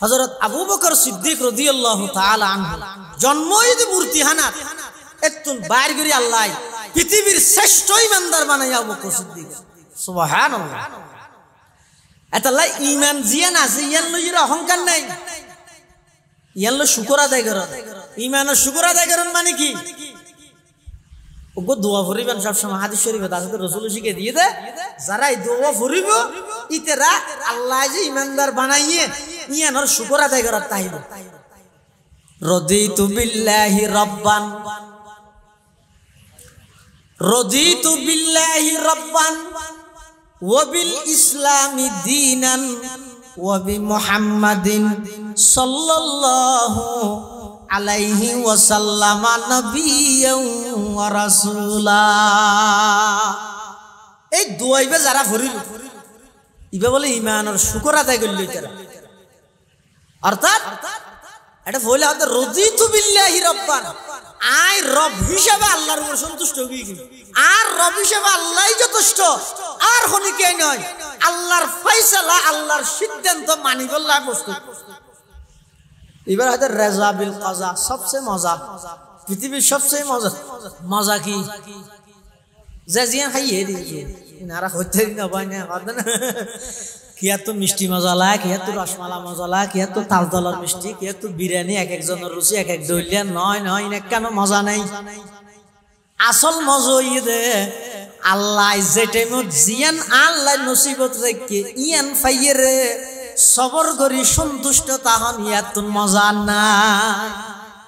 হযরত আবু বকর সিদ্দিক রাদিয়াল্লাহু তাআলা আনহু জন্মই যে মূর্তিহানাত একটু বাইর করি আল্লাহ পৃথিবীর শ্রেষ্ঠ ইমানদার বানাইয়া আবু বকর সিদ্দিক সুবহানাল্লাহ। এতলা ঈমান জিয়ান আছে ইয়ান লইর অহংকার নাই ইয়ান লো শুকর আদায় করো ঈমানের শুকর আদায় করেন মানে কি ওগো দোয়া ফরিবেন সব সময় হাদিস শরীফে আছে রাসূল শিখিয়ে দিয়ে দে যারা এই দোয়া ফরিব ইতেরা আল্লাহ যে ইমানদার বানাইয়ে ইয়ানোর শুকর আদায় করার তাইব। রাদিতু বিল্লাহি রাব্বান রাদিতু বিল্লাহি রাব্বান ওয়া বিল ইসলামি দীনান ওয়া বিমুহাম্মাদিন সাল্লাল্লাহু আলাইহি ওয়াসাল্লাম নবিয়্যান ওয়া রাসূলা। এই দুয়াইবে যারা ফরিল ইবে বলে ঈমানের শুকর আদায় করল তারা, অর্থাৎ এটা বলে হয়তো রাদিতু বিল্লাহি রাব্বান, আই রব হিসেবে আল্লাহর উপর সন্তুষ্ট হই, আর রব হিসেবে আল্লাহই যথেষ্ট, আর হনি কে নয়, আল্লাহর ফয়সালা আল্লাহর সিদ্ধান্ত মানি বললা প্রস্তুত। এবার হয়তো রাজা বিল কাজা সবচেয়ে মজা, পৃথিবীর সবচেয়ে মজা মজা কি যে জিয়া খাইয়ে দিয়েছে নারা হইতে না ভাই না কিয়া তো মিষ্টি মজা লাগে, কিয়া তো রসমালা মজা লাগে, কিয়া তো তালতলার মিষ্টি, কিয়া তো বিরিয়ানি, এক একজনের রুচি এক এক দলিয়া নয় নয় না কেন মজা নেই। আসল মজা ইয়ে দে আল্লাহ যে টাইমত জিয়ান আল্লাহ নসিবত রেখে ইয়ান ফাইয়ে রে সবর করি সন্তুষ্ট তাহন ইয়াতুন মজা না।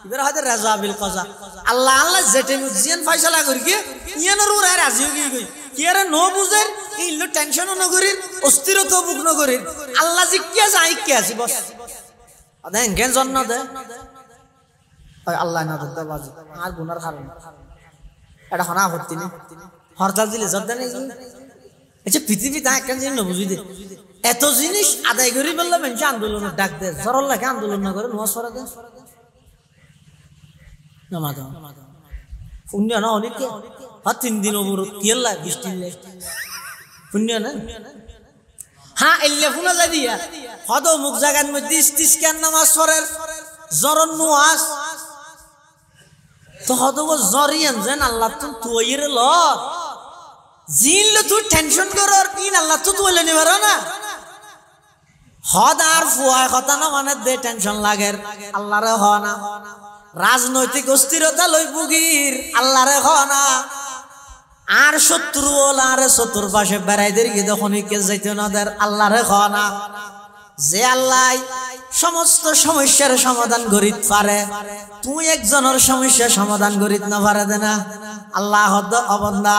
এবার হয়তো রাজা বিল কাজা আল্লাহ আল্লাহ যে টাইমত জিয়ান ফয়সালা করি কে ইয়ানোর উড়ায় রাজি হয়ে গই কি আরে নো বুঝের ইল্লো টেনশনও ন করির অস্থিরতা বুক ন করির আল্লাহ জি কে যাই কে আছে বস আদেন জ্ঞান জন্য দে আল্লাহ না দে বাজি আর গুনার কারণ এটা হনা হতি নি হরতাল দিলে জর্দা নেই। আচ্ছা পৃথিবী তা একটা জিনিস না বুঝি দে এত জিনিস আদায় করি বললে মানুষ আন্দোলন ডাক দে জরল লাগে আন্দোলন না করে নোয়াজ করা দে নামাজ পুণ্য না অনেকে হ্যাঁ 3 দিন অবরোধ কিয়াল্লা বৃষ্টি পুণ্য না। হ্যাঁ এল্লে ফুনা যা দিয়া হদ মুখ জায়গার মধ্যে ইস্তিস কেন নামাজ পড়ের জরন নোয়াজ তো হদ জরিয়ান যেন আল্লাহ তুই ল জিল তুই টেনশন করর কিন আল্লাহ তো তুই নিবার না হদ আর ফুয়া কথা না মানে দে টেনশন লাগের আল্লাহরে হ না, রাজনৈতিক অস্থিরতা লই বুগির আল্লাহরে হ না, আর শত্রু ওলা আরে শত্রুর পাশে বেড়াইদের গিয়ে তখন কে যাইতে না দের আল্লাহরে খ না। যে আল্লাহ সমস্ত সমস্যার সমাধান করিত পারে তুই একজনের সমস্যা সমাধান করিত না পারে দে না আল্লাহ হদ অবন্দা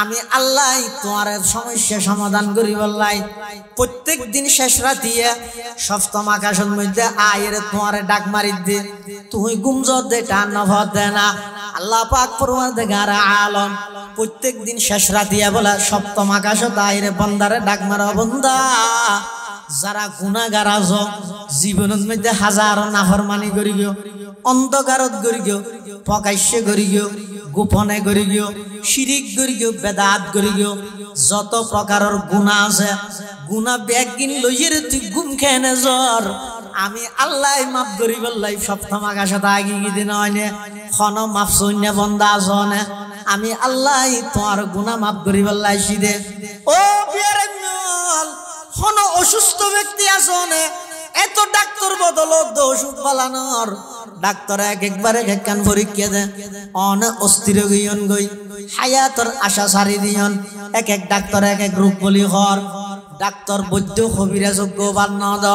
আমি আল্লাহ তোমার সমস্যা সমাধান করি বললাই প্রত্যেক দিন শেষ রাতিয়ে সপ্তম আকাশের মধ্যে আয়ের তোমার ডাক মারি দে তুই গুমজত দে টান নভর দে না আল্লাহ পাক পরওয়ারদিগার আলম প্রত্যেক দিন শেষ রাতিয়া বলে সপ্তম আকাশত আয়ের বন্দারে ডাক মারা বন্দা যারা গুনাহগার আছো জীবনের মধ্যে হাজারো নাফরমানি করি গিয়ে অন্ধকারত করি গিয়ে প্রকাশ্যে করি গিয়ে গোপনে করি গিয়ে শিরিক করি গিয়ে বেদাত করি গিয়ে যত প্রকারের গুনাহ আছে গুনাহ ব্যাগিন লইয়ের তুই গুম খেয়ে নে জ্বর আমি আল্লাহ মাফ করি বললাই সপ্তম আকাশত আগি দিন হয়নে খন মাফ শূন্য বন্দা আছো নে আমি আল্লাহ তোমার গুনাহ মাফ করি বললাই সিদে ও বিয়ারে কোন অসুস্থ ব্যক্তি আসনে এত ডাক্তার বদল ওষুধ পালানোর ডাক্তার একবার এক কান পরীক্ষা দে অন অস্থির গইয়ন গই হায়াতর আশা সারি দিয়ন এক এক ডাক্তার এক এক রোগ বলি হর ডাক্তার বৈদ্য কবিরা যোগ্য বান্ন দ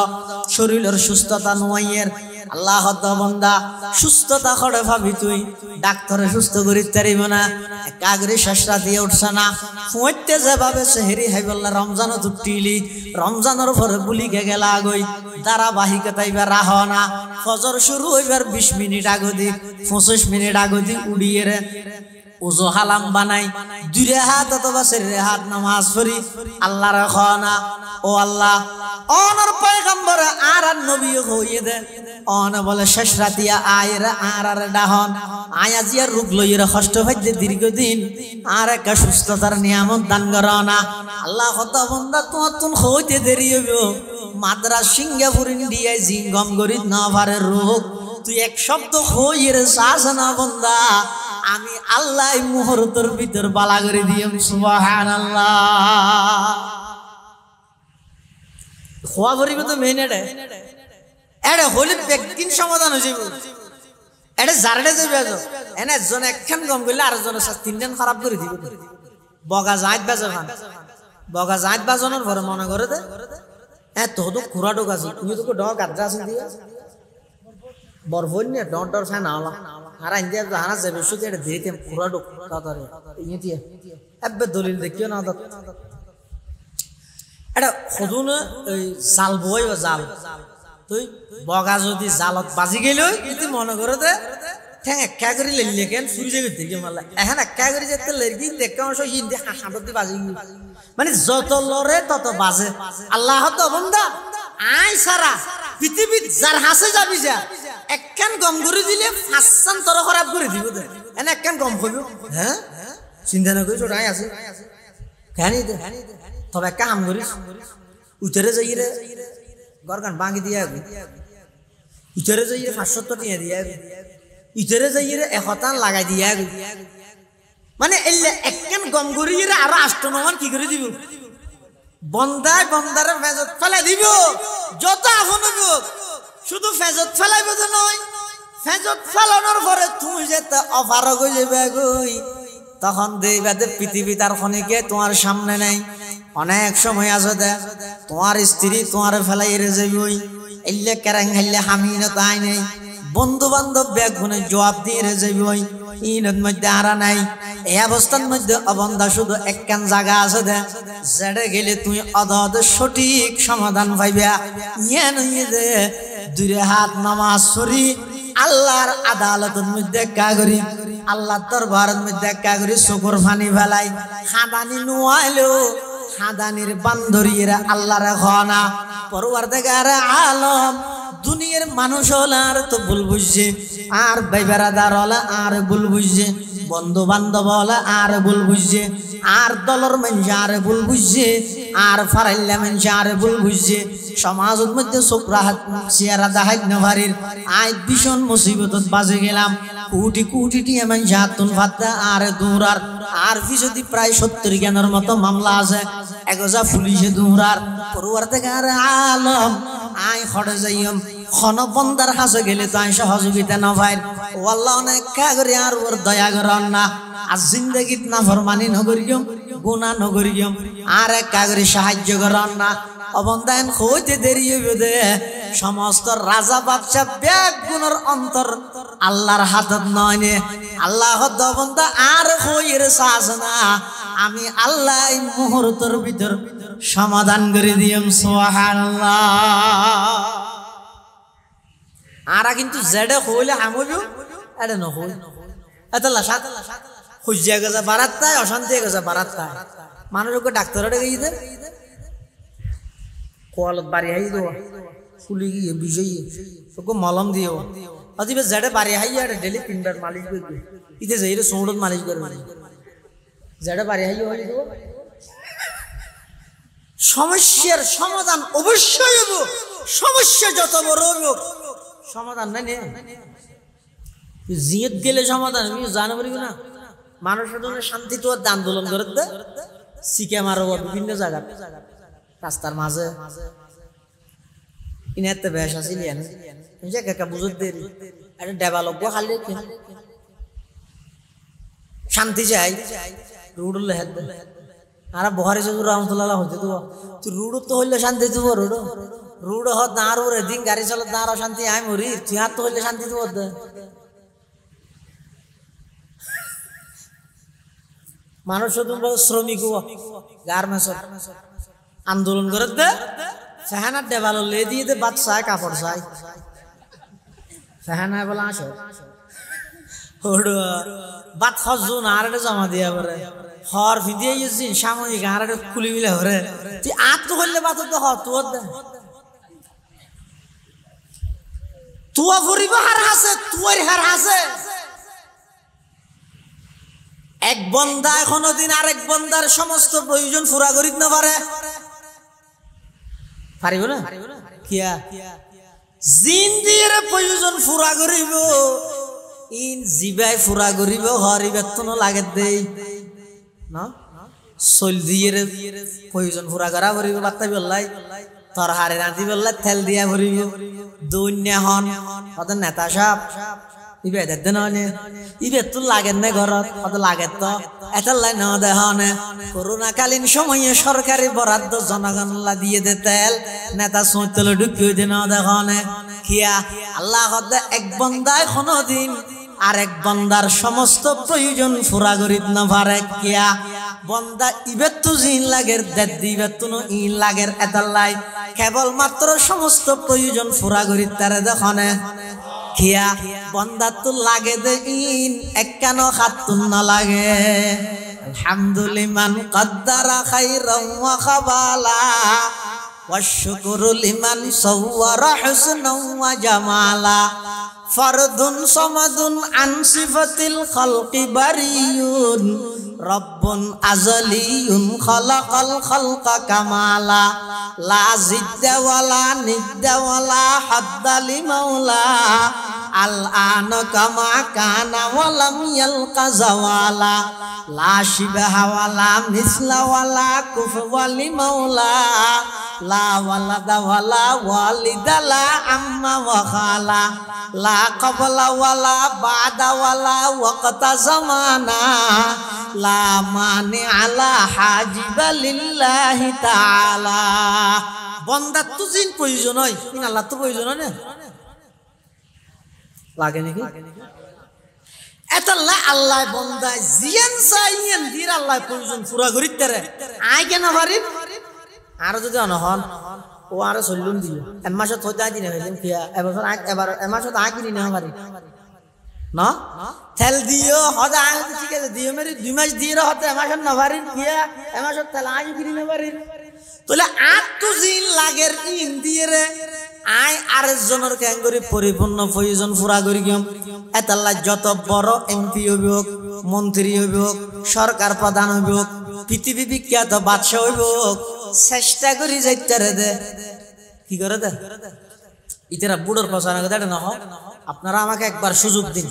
শরীরের সুস্থতা নোয়াইয়ের আল্লাহ বন্দা সুস্থতা করে ভাবি তুই ডাক্তারে সুস্থ করি তারিব না কাগরি শেষরা দিয়ে উঠছে না ফুঁতে যেভাবে সেহেরি হাইবল্লা রমজানও তুটিলি রমজানের পরে বুলিকে গেলা গই ধারাবাহিকতা এবার রাহ না ফজর শুরু হইবার 20 মিনিট আগদি 25 মিনিট আগদি উড়িয়ে রে ওজো হালাম বানাই 2 হাত অথবা 4 হাত নামাজ পড়ি আল্লাহর খানা ও আল্লাহ অনর পয়গম্বর আর নবী হইয়ে দে অন বলে শেষ রাতিয়া আয়রা আর ডাহন আয়াজিয়ার রূপ লইরা কষ্ট হইতে দীর্ঘদিন আর একটা সুস্থতার নিয়ামত দান করো না আল্লাহ কত বন্দা তোমার তুন হইতে দেরি হইব মাদ্রাস সিঙ্গাপুর ইন্ডিয়ায় জিঙ্গম গরিত না পারে রোগ তুই এক শব্দ হইরে শ্বাস না বন্দা আমি আল্লাহ মুহূর্তের ভিতর বালা করে দিম সুবহানাল্লাহ খোয়া ভরিব তো মেন এটা হলে একদিন সমাধান হয়ে যাবে এটা জারড়ে যাবে এনে একজন একখান গম করলে আর জন 3জন খারাপ করে দিব বগা জাত বাজো খান বগা জাত বাজনের ঘরে মনে করে দে এত তো খুরা ডোক আছে তুমি তো ডগ আড্ডা আছে দিয়া বরফন নিয়ে ডর ফ্যান আওলা আর ইন্ডিয়া জাহানা যাবে শুধু এটা দিতে খুরা ডোক তাড়াতাড়ি ইয়ে দিয়ে এববে দলিল দেখিও না এটা সদুন ওই জাল বই ও জাল তুই বগা যদি জালত বাজি গেল তুই মনে করো দে ঠ্যাং একা করে লেলিয়ে কেন ফুরিজে করতে গিয়ে মারলা এখন একা করে যেতে লেরগি দেখতে অংশ হিন্দি হাঁটাতে বাজি মানে যত লড়ে তত বাজে আল্লাহ তো বন্ধা আই সারা পৃথিবীর যার হাসে যাবি যা একখান গম করে দিলে ফাঁসান তোর খারাপ করে দিব দে এনে একখান গম করবো হ্যাঁ চিন্তা না করিস ওটাই আছে খানি দে তবে একটা হাম করিস উঠেরে যাই রে গরগান ভাঙি দিয়ে আগে উঠেরে যাই রে 570 টিয়া দিয়ে আগে উঠেরে যাই রে 1 লাগাই দিয়ে আগে মানে এলে একখান গম করি রে আরো 8 কি করে দিব বন্দায় বন্দারে ফেজত ফেলাই দিব যত আফন হইব শুধু ফেজত ফেলাইব তো নয় ফেজত ফেলানোর পরে তুমি যেতে অফার হয়ে যাবে গই তখন দেখবে যে পৃথিবী তার খনিকে তোমার সামনে নেই অনেক সময় আছে দে তোমার স্ত্রী তোমার ফেলাই রে যাবই এলে কেরাং হাইলে হামি না তাই নেই বন্ধু বান্ধব ব্যাগ গুনে জবাব দিয়ে রে যাবই ইনের মধ্যে আরা নাই এই অবস্থার মধ্যে অবন্ধা শুধু একখান জায়গা আছে দে যেটা গেলে তুই অদদ সঠিক সমাধান পাইবা ইয়ে নই দে দুরে হাত নামাজ সরি আল্লাহর আদালতের মধ্যে কাগরি আল্লাহ দরবারের মধ্যে কাগরি চকুর পানি ফেলাই খাদানি নুয়াইলো খাদানির বান্দরিরা আল্লাহর খনা পরওয়ারদিগার আলম দুনিয়ার মানুষ হলা আর তো ভুল বুঝছে আর ভাইবেরাদার হলা আর ভুল বুঝছে বন্ধু বান্ধব হলা আর ভুল বুঝছে আর দলর মানুষ আর ভুল বুঝছে আর ফারাইল্লা মানুষ আর ভুল বুঝছে সমাজের মধ্যে চোখরা হাত চেয়ারা দেখাই নভারির আই ভীষণ মুসিবতত বাজে গেলাম কোটি কোটি টিয়া মানুষ হাতুন ফাত্তা আর দৌড়ার আর যদি প্রায় 70 জ্ঞানের মতো মামলা আছে এগোজা পুলিশে দৌড়ার পরওয়ারদিগার আলম আই খড়ে যাইম খন বন্দার হাসে গেলে তো আই সহযোগিতা না ভাই ও আল্লাহ অনেক কাগরি আর ওর দয়া করন না আর জিন্দগিত না ফরমানি নগরিয়ম গুনাহ নগরিয়ম আর এক কাগরি সাহায্য করন না অবন্দান হইতে দেরি হইবে দে সমস্ত রাজা বাদশা ব্যাগ গুণের অন্তর আল্লাহর হাতত নয় নে আল্লাহ দবন্দা আর হইর সাজ না আমি আল্লাহ এই মুহূর্তের ভিতর সমাধান করে দিম সুবহানাল্লাহ আরা কিন্তু জেডে হইলে আমইবো এটা ন হই এতলা সাত খুঁজিয়া গেছে বারাত্তায় অশান্তি গেছে বারাত্তায় মানুষকে ডাক্তারটা গিয়ে দে কোয়ালত বাড়ি হাই দো ফুলি গিয়ে বিজয়ী তোকে মলম দিও অজিবে জেডে বাড়ি হাই আর ডেলি 3 বার মালিশ করবে ইতে যাইরে সোড়ত মালিশ করবে জেডে বাড়ি হাই হই দো সমস্যার সমাধান অবশ্যই হবে সমস্যা যত বড় হবে সমাধান নাই নে জিয়ত গেলে সমাধান আমি জানো পারি না মানুষের জন্য শান্তি তো আন্দোলন করে দে সিকে মারব বিভিন্ন জায়গা রাস্তার মাঝে ইনাতে বেশ আসিলি এনে যে কাকা বুঝত দেরি এটা ডেভেলপ খালি শান্তি চাই রুড লেহেদ আর বহারে যে রহমতুল্লাহ হইতে তো তুই রুড তো হইলে শান্তি দিব রুড রুড হত না আর ওরে দিন গাড়ি চলত না আর শান্তি আই মরি তুই আর তো হইলে শান্তি দিব দে মানুষ তোমরা শ্রমিক গার্মেন্টস আন্দোলন করে দে ফেহানা ডেভালো লে দিয়ে দে বাদ চায় কাপড় চাই ফেহানা বলে আসো বাদ হজুন আর জমা দিয়া পরে হর ফিদিয়ে গেছি সাময়িক আর খুলি মিলে হরে তুই আর তো করলে বাদ তো হ তোর দে তুয়া ফুরিব হার হাসে তুয়ার হার হাসে এক বন্দা কোনদিন আরেক বন্দার সমস্ত প্রয়োজন পুরা করিতে না পারে পারিব না কিয়া জিন্দির প্রয়োজন পুরা করিব ইন জিবাই পুরা করিব হরিবে তো লাগে দেই না সল দিয়ে প্রয়োজন পুরা করা করিব বাত্তা বললাই তোর হারে রাঁধি বললাই তেল দিয়া ভরিব দৈন্য হন ওদের নেতা সাহেব ইবে দেন নয় ইবে তো লাগে না ঘরত কত লাগে তো এত লাই ন দেহনে করোনাকালীন সময়ে সরকারি বরাদ্দ জনগণলা দিয়ে দে তেল নেতা সৈতলে ঢুকিয়ে দে ন দেখনে কিয়া আল্লাহ এক বন্দায় কোনদিন আরেক বন্দার সমস্ত প্রয়োজন পুরা করিত না পারে কিয়া বন্দা ইবেতু জিন লাগের দেদ্দি ইবেতুনো ইন লাগের এতাল্লাই কেবলমাত্র সমস্ত প্রয়োজন ফুরা করি তারে দেখনে খিয়া বন্দা তো লাগে দে ইন একখানো খাতুন না লাগে আলহামদুলিমান কদ্দারা খাইরাম ওয়া খাবালা ওয়াশকুরু লিমান সাওয়ারা হুসনাও ওয়া জামালা ফারদুন সামাদুন আন সিফাতিল খালকি বারিয়ুন রব্বুন আজলিয়ুন খালাকাল খালকা কামালা লা জিদ্দা ওয়ালা নিদ্দা ওয়ালা হাদ্দা লিমাওলা আল আন কামা কানা ওয়ালাম ইয়ালকা জাওয়ালা লা শিবাহা ওয়ালা মিসলা ওয়ালা কুফওয়া লিমাওলা লা ওয়ালাদা ওয়ালা ওয়ালিদা লা আম্মা ওয়া খালা লা ক্বাবলা ওয়ালা বাদা ওয়ালা ওয়াক্তা জামানা লা মানি আলা হাজিবা লিল্লাহি তাআলা বান্দা তো জিন প্রয়োজন হয় ইন আল্লাহ তো প্রয়োজন হয় না লাগে নাকি এতাল্লাহ আল্লাহ বান্দা জিয়ান চাইয়েন দির আল্লাহ প্রয়োজন পুরা করিতে আই কেন পারি আর যদি অনহন ও আর চলুন দিল এমাসত হইতে আই দিনে হইলেন কিয়া এবছর এবার এমাসত আই কিনি নেওয়া পারি না তেল দিও হদা আই ঠিক আছে দিও মেরি 2 মাস দিয়ে হতে এমাসত না পারি কিয়া এমাসত তেল আই কিনি নেওয়া পারি তোলে আট তো জিন লাগের ইন দিয়ে রে আই আর জনের ক্যাঙ্গরি পরিপূর্ণ প্রয়োজন পুরা করি গিয়ম এতাল্লাহ যত বড় এমপি হইব হোক মন্ত্রী হইব হোক সরকার প্রধান হইব হোক পৃথিবী বিখ্যাত বাদশাহ হইব হোক চেষ্টা করি যাইতে দে কি করে দে ইতারা বুড়োর পছানা কথা না হোক আপনারা আমাকে একবার সুযোগ দিন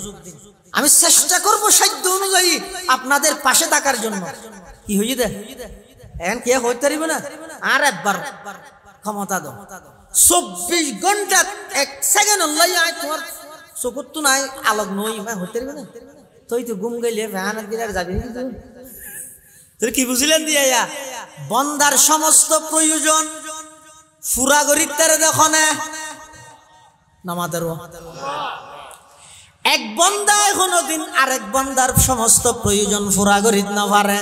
আমি চেষ্টা করব সাধ্য অনুযায়ী আপনাদের পাশে থাকার জন্য কি হইয়ে দে এখন কে হইতে পারিব না আর একবার ক্ষমতা দাও 24 ঘন্টা 1 সেকেন্ড লইয়া তোমার চকুত তো নাই আলোক নই হইতে পারিব না তুই তো ঘুম গেলে ভ্যান দিলে যাবি তুই কি বুঝলেন দিয়া বন্দার সমস্ত প্রয়োজন পুরা করিতে দেখনে নামাজের এক বন্দা কোনদিন আরেক বন্দার সমস্ত প্রয়োজন পুরা করিতে না পারে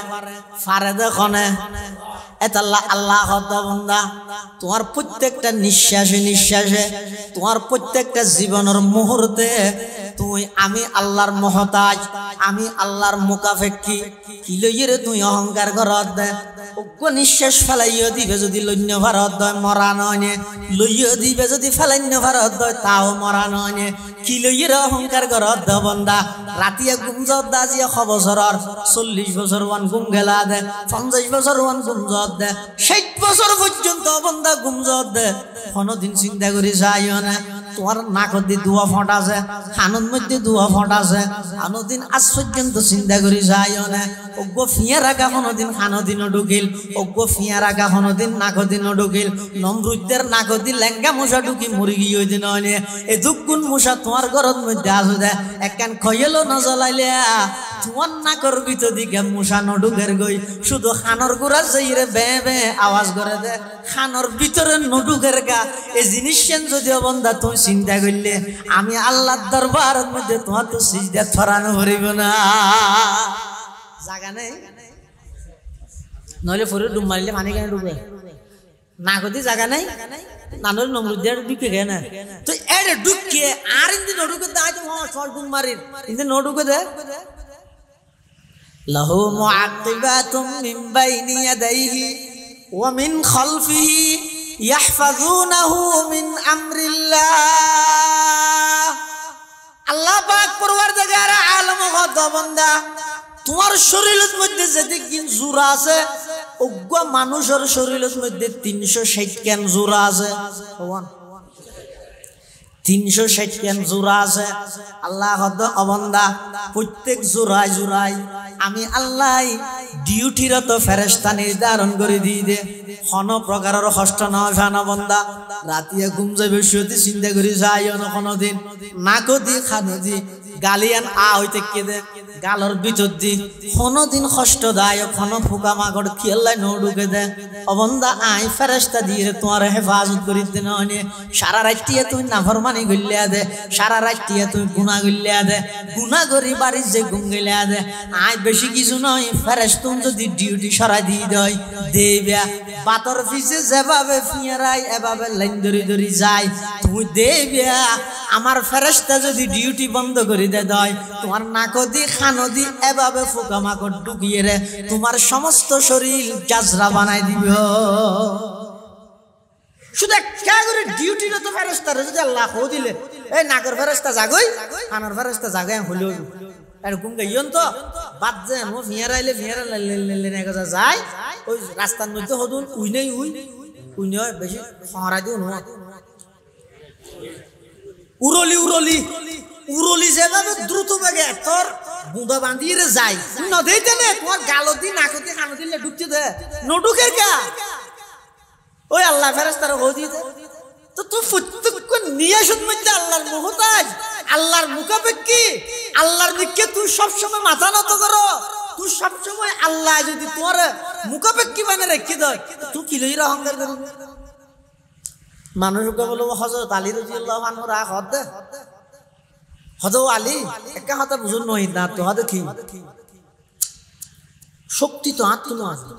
দেখনে এতাল্লাহ আল্লাহ বন্দা তোমার প্রত্যেকটা নিঃশ্বাসে নিঃশ্বাসে তোমার প্রত্যেকটা জীবনের মুহূর্তে তুই আমি আল্লাহর মহতাজ আমি আল্লাহর মুকাফেক্ষী কি লইরে তুই অহংকার করত দে ওগো নিঃশ্বাস ফেলাইও দিবে যদি লন্য ভারত দয় মরা নয় লইও দিবে যদি ফেলাইন্য ভারত দয় তাও মরা নয় কি লইরে অহংকার করত দ বন্দা রাতিয়া ঘুম যত দাজিয়া 100 বছরের 40 বছর ওয়ান ঘুম গেলা দে 50 বছর ওয়ান ঘুম যত দে 60 বছর পর্যন্ত বন্দা ঘুম যত দে কোনদিন চিন্তা করি যাইও না তোমার নাকত দিয়ে দুয়া ফট আছে খানোর মধ্যে দুয়া ফট আছে কোনদিন আজ পর্যন্ত চিন্তা করি যাইও না ওগো ফিয়া রাখা কোনদিন খানোদিনও ঢুকিল ওগো ফিয়া রাখা কোনদিন নাকদিনও ঢুকিল নমরুদ্দের নাকদি লেঙ্গা মশা ঢুকি মুরগি ওই দিন হয় এই দুগুণ মশা তোমার ঘরের মধ্যে আসে দে একখান খয়েলো না জ্বলাইলে তোমার নাকর ভিতর দিকে মশা নডুকের গই শুধু খানোর গুড়া যাইরে বে বে আওয়াজ করে দে খানোর ভিতরে নডুকের গা এই জিনিস যদিও বন্ধা তুমি চিন্তা করলে আমি আল্লাহর দরবারের মধ্যে তোমার তো সিজদা ছড়ানো হরিব না জায়গা নেই নইলে ফরে ডুব মারিলে পানি কেন ডুবে না কদি জায়গা নাই নানর নমরুদের ঢুকে গে না তো এর ঢুকে আর ইন্দি নডুকে দাই তো শর্ট ডুব মারির ইন্দি নডুকে দে লাহু মুআক্কিবাতুম মিন বাইনি ইয়াদাইহি ওয়া মিন খালফিহি ইয়াহফাযুনাহু মিন আমরিল্লাহ আল্লাহ পাক পরওয়ারদিগার আলম খোদা বান্দা তোমার শরীরের মধ্যে যেদিন জোড়া আছে ওগো মানুষের শরীরের মধ্যে 360 কেন জোড়া আছে 360 কেন জোড়া আছে আল্লাহ খোদা বান্দা প্রত্যেক জোড়ায় জোড়ায় আমি আল্লাহ ডিউটিরত ফেরেশতা নির্ধারণ করে দিয়ে দে কোন প্রকারের কষ্ট না জানা বন্দা রাতিয়া ঘুম যাবে শুতে চিন্তা করি যাইও না কোনদিন নাকো দি খানো দি গালিয়ান আ হইতে কেদে গালর ভিতর দি কোনদিন কষ্ট দায় কোন ফুকা মাগড় খেলাই ন ঢুকে দে অবন্দা আই ফেরেশতা দিয়ে তোমার হেফাজত করি দে নয় সারা রাত্রিয়ে তুই নাফরমানি গইলিয়া দে সারা রাত্রিয়ে তুই গুনাহ গইলিয়া দে গুনাহ করি বাড়ি যে ঘুম গইলিয়া দে আই বেশি কিছু নয় ফেরেশতা যদি ডিউটি সরাই দিয়ে দেয় দেবিয়া বাতর ফিসে যেভাবে ফিয়ারাই এভাবে লাইন ধরি ধরি যায় তুই দেবিয়া আমার ফেরেশতা যদি ডিউটি বন্ধ করে দেয় তোমার নাকদি খানদি এভাবে ফুকা মাকড় ঢুকিয়ে রে তোমার সমস্ত শরীর জাজরা বানাই দিব শুধু একটা করে ডিউটিটা তো ফেরেশতারে যদি আল্লাহ কো দিলে এই নাকর ফেরেশতা জাগই কানর ফেরেশতা জাগাই হইলো আর ঘুম গাইয়ন তো বাদ যে মো ফিয়ারাইলে ফিয়ারাইলে নেগা যায় ওই রাস্তার মধ্যে হদুন উই নাই উই নয় বেশি ফহরা দিও না উরলি উরলি উরলি যেভাবে দ্রুত বেগে তোর বুঁদা বাঁধিয়ে যায় ন দেইতে নে তোমার গালতি নাকতি খানতি ঢুকতে দে নডুকের কা ওই আল্লাহ ফেরেশতারা কো দিতে তো তুই ফুটতুক নিয়ে শুধ মধ্যে আল্লাহর মুহতাজ আল্লাহর মুখাপেক্ষী আল্লাহর দিকে তুই সব সময় মাথা নত করো তুই সব সময় আল্লাহ যদি তোমার মুখাপেক্ষী মানে রেখে দেয় তুই কি লইরা অহংকার করবি মানুষকে বলবো হযরত আলী রাদিয়াল্লাহু আনহু রাখ হদ হদ আলী একটা কথা বুঝুন নই না তো হদ কি শক্তি তো আত্মা আছে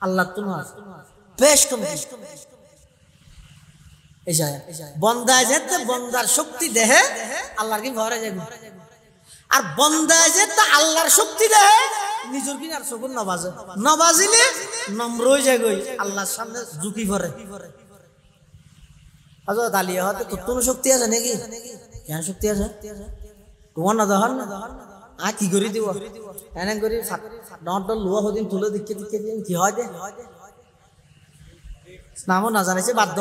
আল্লাহ তুমি আছে বেশ কম এই যায় বন্দা যেতে বন্দার শক্তি দেহে আল্লাহর কি ভরে যাবে আর বন্দা যেতে আল্লাহর শক্তি দেহে নিজের কি আর চকুর নবাজিলে নম্র হয়ে যায় গই আল্লাহর সামনে ঝুঁকি পড়ে হযরত আলী হতে তো তোর শক্তি আছে নাকি কেন শক্তি আছে তোমার না দহর না আ কি করি দিব এনে করি নট লুয়া হদিন তুলে দিকে দিন কি হয় দে নামও না জানাইছে বাধ্য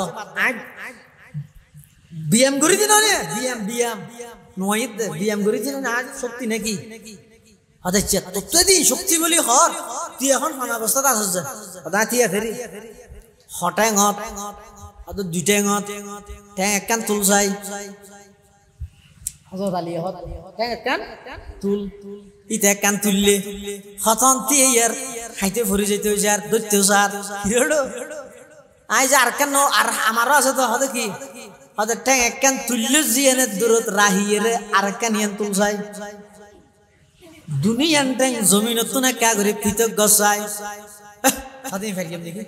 বিএম করি দিন বিএম নয় বিএম করি দিন আজ শক্তি নাকি আরে তোর দি শক্তি বলি হর তুই এখন ফানা অবস্থাতে আসছ যা তুই ফেরি হটাং হট আদো দুইটাং হট ট্যাং একখান তুল যাই হযরত আলী হট ট্যাং একখান তুল ইতে একখান তুললে হতন তি ইয়ার খাইতে ভরে যেতে হইছে আর দইতে স্যার হিরো আই যে আর কেন আর আমারও আছে তো হতে কি হতে ট্যাং একখান তুললে জিয়ানে দূরত রাহিয়ে রে আর একখান ইয়ান তুল যাই দুনিয়ান ট্যাং জমিনত না কা করে পিতক গছাই হাতে ফেলিম দেখি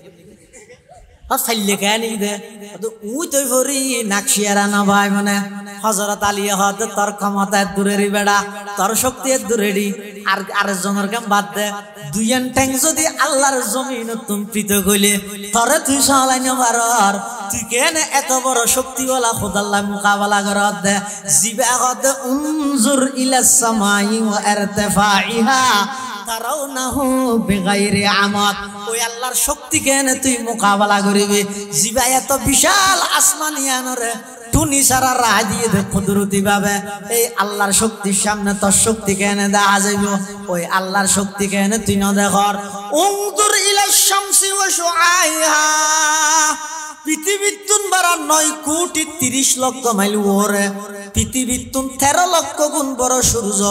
আর ফাইলে কেন দে তো উই তুই ভরি নাকশিয়ারা না ভাই মানে হযরত আলী হতে তোর ক্ষমতা দূরেরই বেড়া তোর শক্তি দূরেরই আর আরেকজনের কাম বাদ দে দুইয়ান ট্যাং যদি আল্লাহর জমিন তুমি পৃথক হইলে তোরে তুই সালাই না পারর তুই কেন এত বড় শক্তিওয়ালা খোদাল্লাহ মুকাবেলা করত দে জিবা হদ উনজুর ইলাস সামাই ওয়া ইরতিফাইহা তারাউনাহু বিগাইরি আমাদ ওই আল্লাহর শক্তি কেন তুই মোকাবেলা করিবি জিবা এত বিশাল আসমানিয়ানরে টুনি সারা রাহ দিয়ে দে কুদরতি ভাবে এই আল্লাহর শক্তির সামনে তোর শক্তি কেন দেখা যাইব ওই আল্লাহর শক্তি কেন তুই না দেখর উনজুর ইলাশ শামসি ওয়া শুআইহা পৃথিবীর তুন বারা 9 কোটি 30 লক্ষ মাইল ওরে পৃথিবীর তুন 13 লক্ষ গুণ বড় সূর্য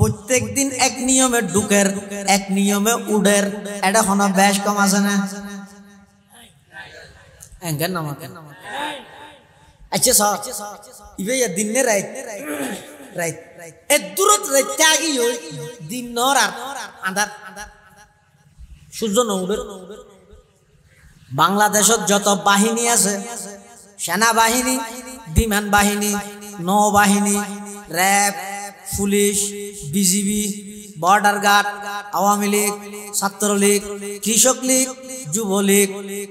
প্রত্যেক দিন এক নিয়মে ঢুকের এক নিয়মে উড়ের এটা কোনো বেশ কম আছে না এঙ্গেন নাম আচ্ছা স্যার ইবে দিন নে রাইট এ দূরত রাইত আগি হই দিন নর আর আন্ধার সূর্য নউবের বাংলাদেশত যত বাহিনী আছে সেনাবাহিনী বিমান বাহিনী নৌবাহিনী RAB police BGB border guard Awami League Chhatra League Krishak League Jubo League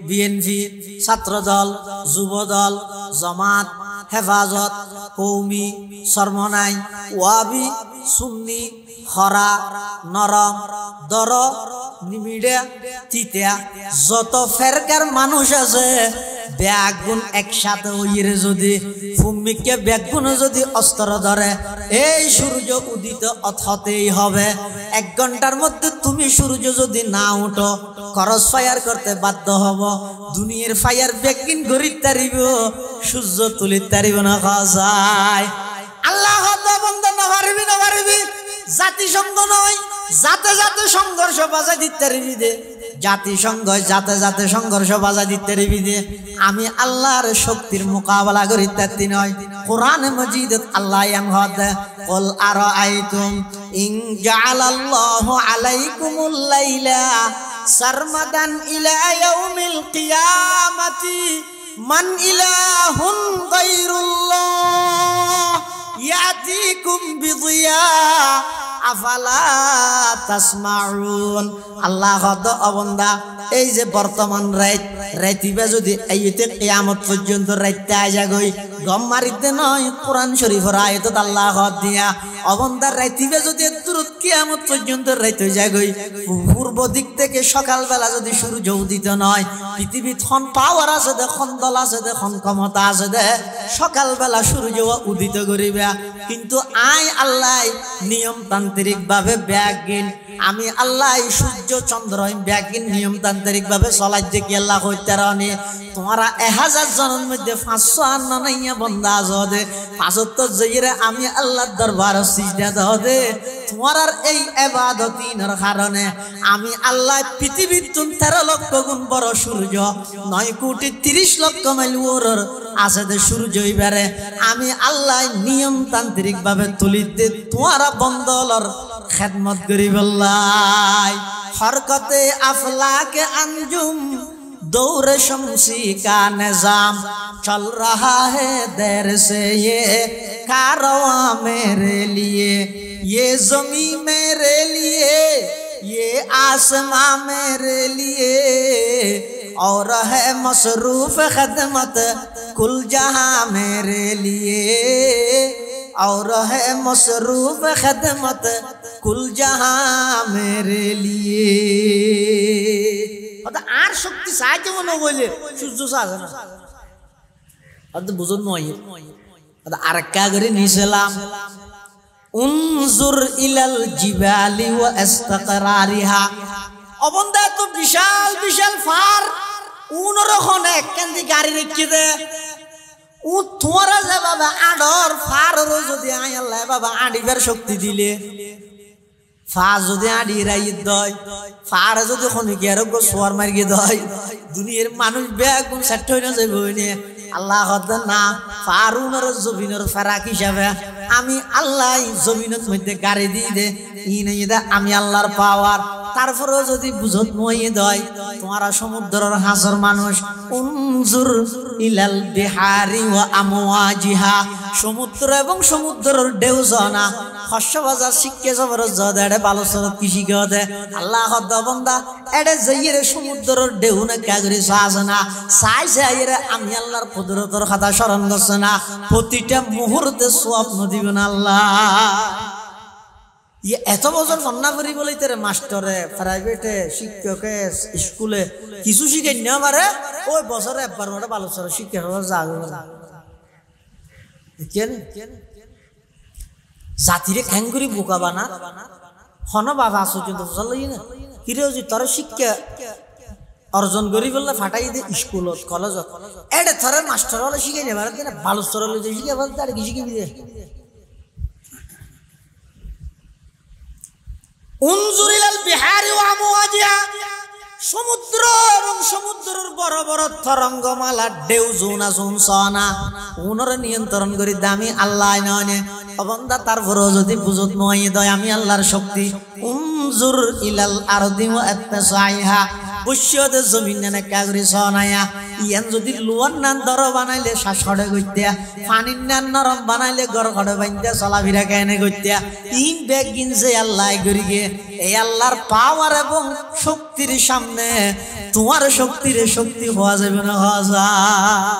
BNP Chhatra Dal Jubo Dal Jamaat Hefazat Qawmi সরমনাই ওয়াবি সুন্নি খরা নরম দর নিমিডা তিতা যত ফেরকার মানুষ আছে ব্যাগুন একসাথে হইরে যদি ভূমিকে ব্যাগুন যদি অস্ত্র ধরে এই সূর্য উদিত হতেই হবে। 1 ঘন্টার মধ্যে তুমি সূর্য যদি না উঠো খরচ ফায়ার করতে বাধ্য হব। দুনিয়ার ফায়ার বেগিন গরিব তারিব সূর্য তুলিত তারিব না খায়। আল্লাহ বন্ধ না পারবি জাতিসংঘ নয় জাতে জাতে সংঘর্ষ বাজা দিতে রিবি দে। জাতিসংঘ জাতে জাতে সংঘর্ষ বাজা দিতে রিবি দে। আমি আল্লাহর শক্তির মোকাবেলা করিতে নয়। কোরআন মজিদত আল্লাহ এমহদ কুল আরাআইতুম ইন জাআলাল্লাহু আলাইকুমুল লাইলা সারমাদান ইলা ইয়াউমিল কিয়ামাতি মান ইলাহুন গায়রুল্লাহ ইয়াতিকুম বিদিয়া আফালা তাসমাউন। আল্লাহ হদ অবন্দা এই যে বর্তমান রাইতিবা যদি এইতে কিয়ামত পর্যন্ত রাইতে আজা গই গম মারিতে নয় কোরআন শরীফের আয়াত আল্লাহ হদ দিয়া অবন্দা রাইতিবা যদি তুরত কিয়ামত পর্যন্ত রাইতে যায় গই পূর্ব দিক থেকে সকালবেলা যদি সূর্য উদিত নয় পৃথিবী খন পাওয়ার আছে দেখুন দল আছে দেখুন ক্ষমতা আছে দে সকালবেলা সূর্য উদিত করিবে। কিন্তু আই আল্লাহ নিয়মতান্ত্রিক ভাবে ব্যাগিন আমি আল্লাহ সূর্য চন্দ্র ব্যাগিন নিয়মতান্ত্রিক ভাবে চলাই যে কি আল্লাহ হইতে রানি তোমারা 1000 জনের মধ্যে 500 আন্না নাইয়া বন্দা আছে 75 জয়রে আমি আল্লাহর দরবার সিজদা দে তোমার এই ইবাদতিনের কারণে আমি আল্লাহ পৃথিবীর 13 লক্ষ গুণ বড় সূর্য 9 কোটি 30 লক্ষ মাইল ওর আছে দে সূর্য ইবারে আমি আল্লাহ নিয়মতান্ত্রিক ভাবে তুলিতে তোমারা বন্দলর খেদমত করি বল্লাই। হরকতে আফলাকে আঞ্জুম दौर शमसी का निजाम चल रहा है देर से ये कारवां मेरे लिए ये ज़मी मेरे लिए ये आसमां मेरे लिए और है मसरूफ खदमत कुल जहां मेरे लिए और है मसरूफ खदमत कुल जहां मेरे लिए। আর শক্তি চাইতে মনে বলে সূর্য চায় না আদে বুঝুন নয় আদে আরেকটা করে নিছিলাম উনজুর ইলাল জিবালি ওয়া ইস্তিকরারিহা অবন্দা তো বিশাল বিশাল ফার উনর খনে কেন্দি গাড়ি রেখে দে ও তোমারা যে বাবা আডর ফারর যদি আই আল্লাহ বাবা আডিবার শক্তি দিলে ফা যদি আডি রাই দয় ফার যদি খনিকে আর গোসওয়ার মারিয়ে দয় দুনিয়ার মানুষ বেগুন সেট হই না যাইব নে আল্লাহ হদ না ফারুনের জমিনের ফারাক হিসাবে আমি আল্লাহ জমিনের মধ্যে গাড়ি দিয়ে দে ইনে আমি আল্লাহর পাওয়ার তারপরেও যদি বুঝত মইয়ে দয় তোমারা সমুদ্রের হাজার মানুষ উনজুর ইলাল বিহারি ওয়া আমওয়াজিহা সমুদ্র এবং সমুদ্রের ঢেউ জানা শস্য বাজার শিক্ষে সবর জদে ভালো সরত কৃষি গদে আল্লাহ হদ বন্দা এডে যাইরে সমুদ্রের ঢেউ না কাগরি সাজে না সাইছে আইরে আমি আল্লাহর কুদরতের কথা স্মরণ করছে না প্রতিটা মুহূর্তে স্বপ্ন দিবেন আল্লাহ। এত বছর ফন্না করি বলেই তোর মাস্টারে প্রাইভেটে শিক্ষকে স্কুলে কিছু শিখে না পারে ওই বছরে একবার ওটা ভালো শিক্ষা জাতিরে খ্যাঙ্গুরি বোকা বানা হন বাবা আসো কিন্তু না কিরে তোর শিক্ষা অর্জন করি বললে ফাটাই দে স্কুলত কলেজত এডে থরে মাস্টার হলে শিখে নেবার ভালো স্তর হলে যে শিখে বলতে আর কি শিখিবি দে উনজুরিলাল বিহারি ওয়া আমওয়াজিহা সমুদ্র এবং সমুদ্রের বড় বড় তরঙ্গমালা ঢেউ জোনা জোনসনা উনর নিয়ন্ত্রণ করি দামি আল্লাহ নয় অবন্দা তারপরও যদি বুঝত নয় দয় আমি আল্লাহর শক্তি উনজুর ইলাল আরদি ওয়া আত্তাসাইহা বৈশ্যদের জমিন না কাগরি সনায়া ইয়ান যদি লুয়ান নান দর বানাইলে শ্বাসড়ে গইতিয়া পানির নান নরম বানাইলে গড় গড়ে বাইন্দা চলাফেরা কেনে গইতিয়া ইন বেগ গিনছে আল্লাহ গরিগে এই আল্লাহর পাওয়ার এবং শক্তির সামনে তোমার শক্তির শক্তি হওয়া যাবে না হওয়া যায়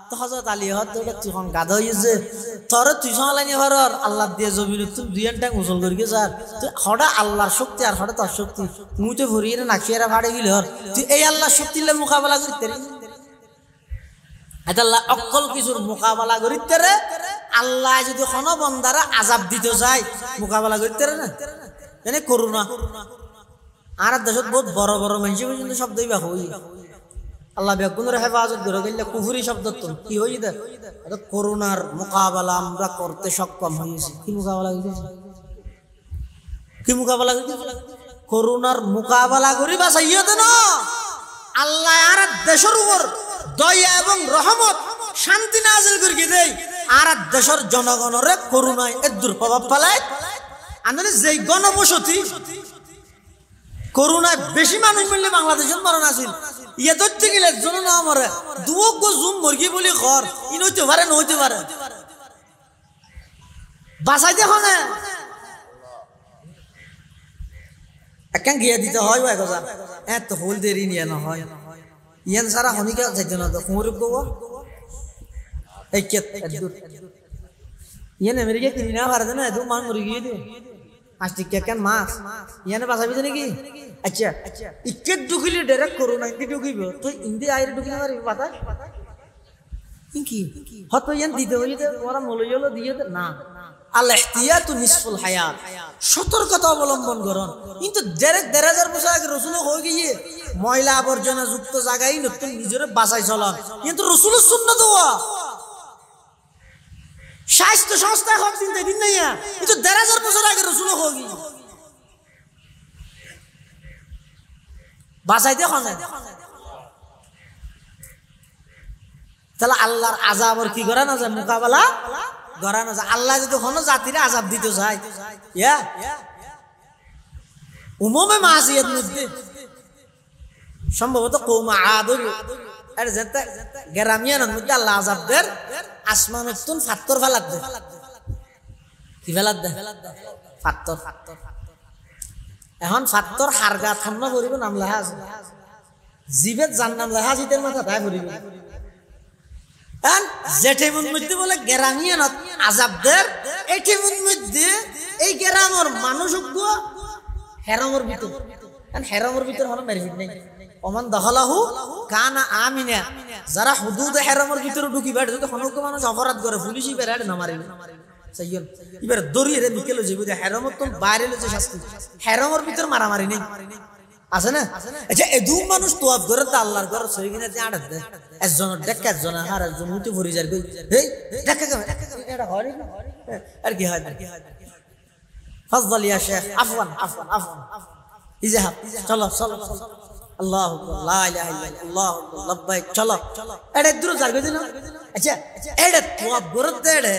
তো হযরত আলী হত তখন গাধা হইছে তোর তুই সমালানি হরর আল্লাহ দিয়ে জমিন তুই দুই ঘন্টা গোসল করিকে স্যার তুই হড়া আল্লাহর শক্তি আর হড়া তোর শক্তি মুই তো ভরিয়ে নাকিয়ারা ভাড়ে গেল তুই এই আল্লাহর শক্তিলে মোকাবেলা করতে আল্লাহ অকল কিছুর মোকাবেলা করিতে রে আল্লাহ যদি কোনো বন্দারা আযাব দিতে যায় মোকাবেলা করিতে রে না এনে করুণা আর দেশত বহুত বড় বড় মানুষ পর্যন্ত শব্দই বা হই আল্লাহ বেগুনের হেফাজত করে গেলে কুফরি শব্দ তো কি হই দে করুণার মোকাবেলা আমরা করতে সক্ষম হয়েছি কি মোকাবেলা করেছি কি মোকাবেলা করেছি করুণার মোকাবেলা করি বাঁচাইয়া দেন আল্লাহ আর দেশের উপর দয়া এবং রহমত শান্তি নাজিল করে দেয় আর দেশের জনগণরে করুণায় এর দুর্প্রভাব ফেলায় আন্দোলন যেই গণবসতি করুণায় বেশি মানুষ মিললে বাংলাদেশের মরণ আসিল ইয়ে ধরতে গেলে জন না মরে দুয়ো গো জুম মুরগি বলি ঘর ই নইতে পারে নইতে পারে বাঁচাইতে হয় একখান গিয়ে দিতে হয় ভাই কথা এত হল দেরি নিয়ে না হয় ইয়ান সারা হনিকা যাইতে না তো কুমুর গো এই কে ইয়ান আমেরিকা কিনি না পারে না দু মান মুরগি দিয়ে আজকে কেন মাছ ইয়ানে বাঁচাবি নাকি আচ্ছা ইকে ঢুকিলে ডাইরেক্ট করোনা ইন্দি ঢুকিব তো ইন্দি আইরে ঢুকিলে পারবি পাতা কি হয়তো ইয়ান দিতে হইলে ওরা মলইলো দিয়ে না আল ইহতিয়াতু নিসফুল হায়াত সতর্কতা অবলম্বন করুন কিন্তু ডাইরেক্ট 1000 বছর আগে রাসূল হয়ে গিয়ে ময়লা আবর্জনা যুক্ত জায়গায় নতুন নিজের বাঁচাই চলন কিন্তু রাসূলের সুন্নাত ওয়া স্বাস্থ্য সংস্থা হোক চিন্তা দিন না কিন্তু 1000 বছর আগে রাসূল হয়ে গিয়ে বাঁচাইতে হয় তাহলে আল্লাহর আযাবর কি করা না যায় মোকাবেলা করা না যায় আল্লাহ যদি কোনো জাতিরে আযাব দিতে চায় ইয়া উমুমে মাসিয়াত মধ্যে সম্ভবত কওম আদ আর যেটা গ্রামিয়ানের মধ্যে আল্লাহ আযাব দেন আসমানতুন ফাত্তর ফেলাত দেয় কি ফেলাত দেয় ফাত্তর এখন ফাত্তর হারগা থামনা করিব নাম লেখা আছে জিবেত জান্নাম লেখা জিতের মাথা তাই করিব যেটেমন মধ্যে বলে গ্রামিয়ানত আযাবদের এটেমন মধ্যে এই গ্রামের মানুষজ্ঞ হেরামর ভিতর হেরামর ভিতর হলো মেরিট নাই ওমান দখলাহু কানা আমিনা যারা হুদুদ হেরামর ভিতরে ঢুকিবা যদি হনক মানুষ অপরাধ করে পুলিশই বেরাড়ে না মারিবে সাইয়ন এবারে দড়িয়ে রে নিকেলো যাবে হেরামর তো বাইরে লছে শাস্তি হেরামর ভিতর মারামারি নেই আছে না আচ্ছা এদু মানুষ তোয়াব করে তা আল্লাহর ঘর সই কিনা যে আড়াত দেয় একজন ডেক একজন আর একজন মুতি ভরি যার কই এই ডেক এটা হরি আর কি হয় ফাজল ইয়া শেখ আফওয়ান ইজাহাব চলো চলো আল্লাহু লা ইলাহা ইল্লাল্লাহ আল্লাহু লাব্বাইক চলো এটা দূর যার কই দিনা আচ্ছা এটা তোয়াব করে দে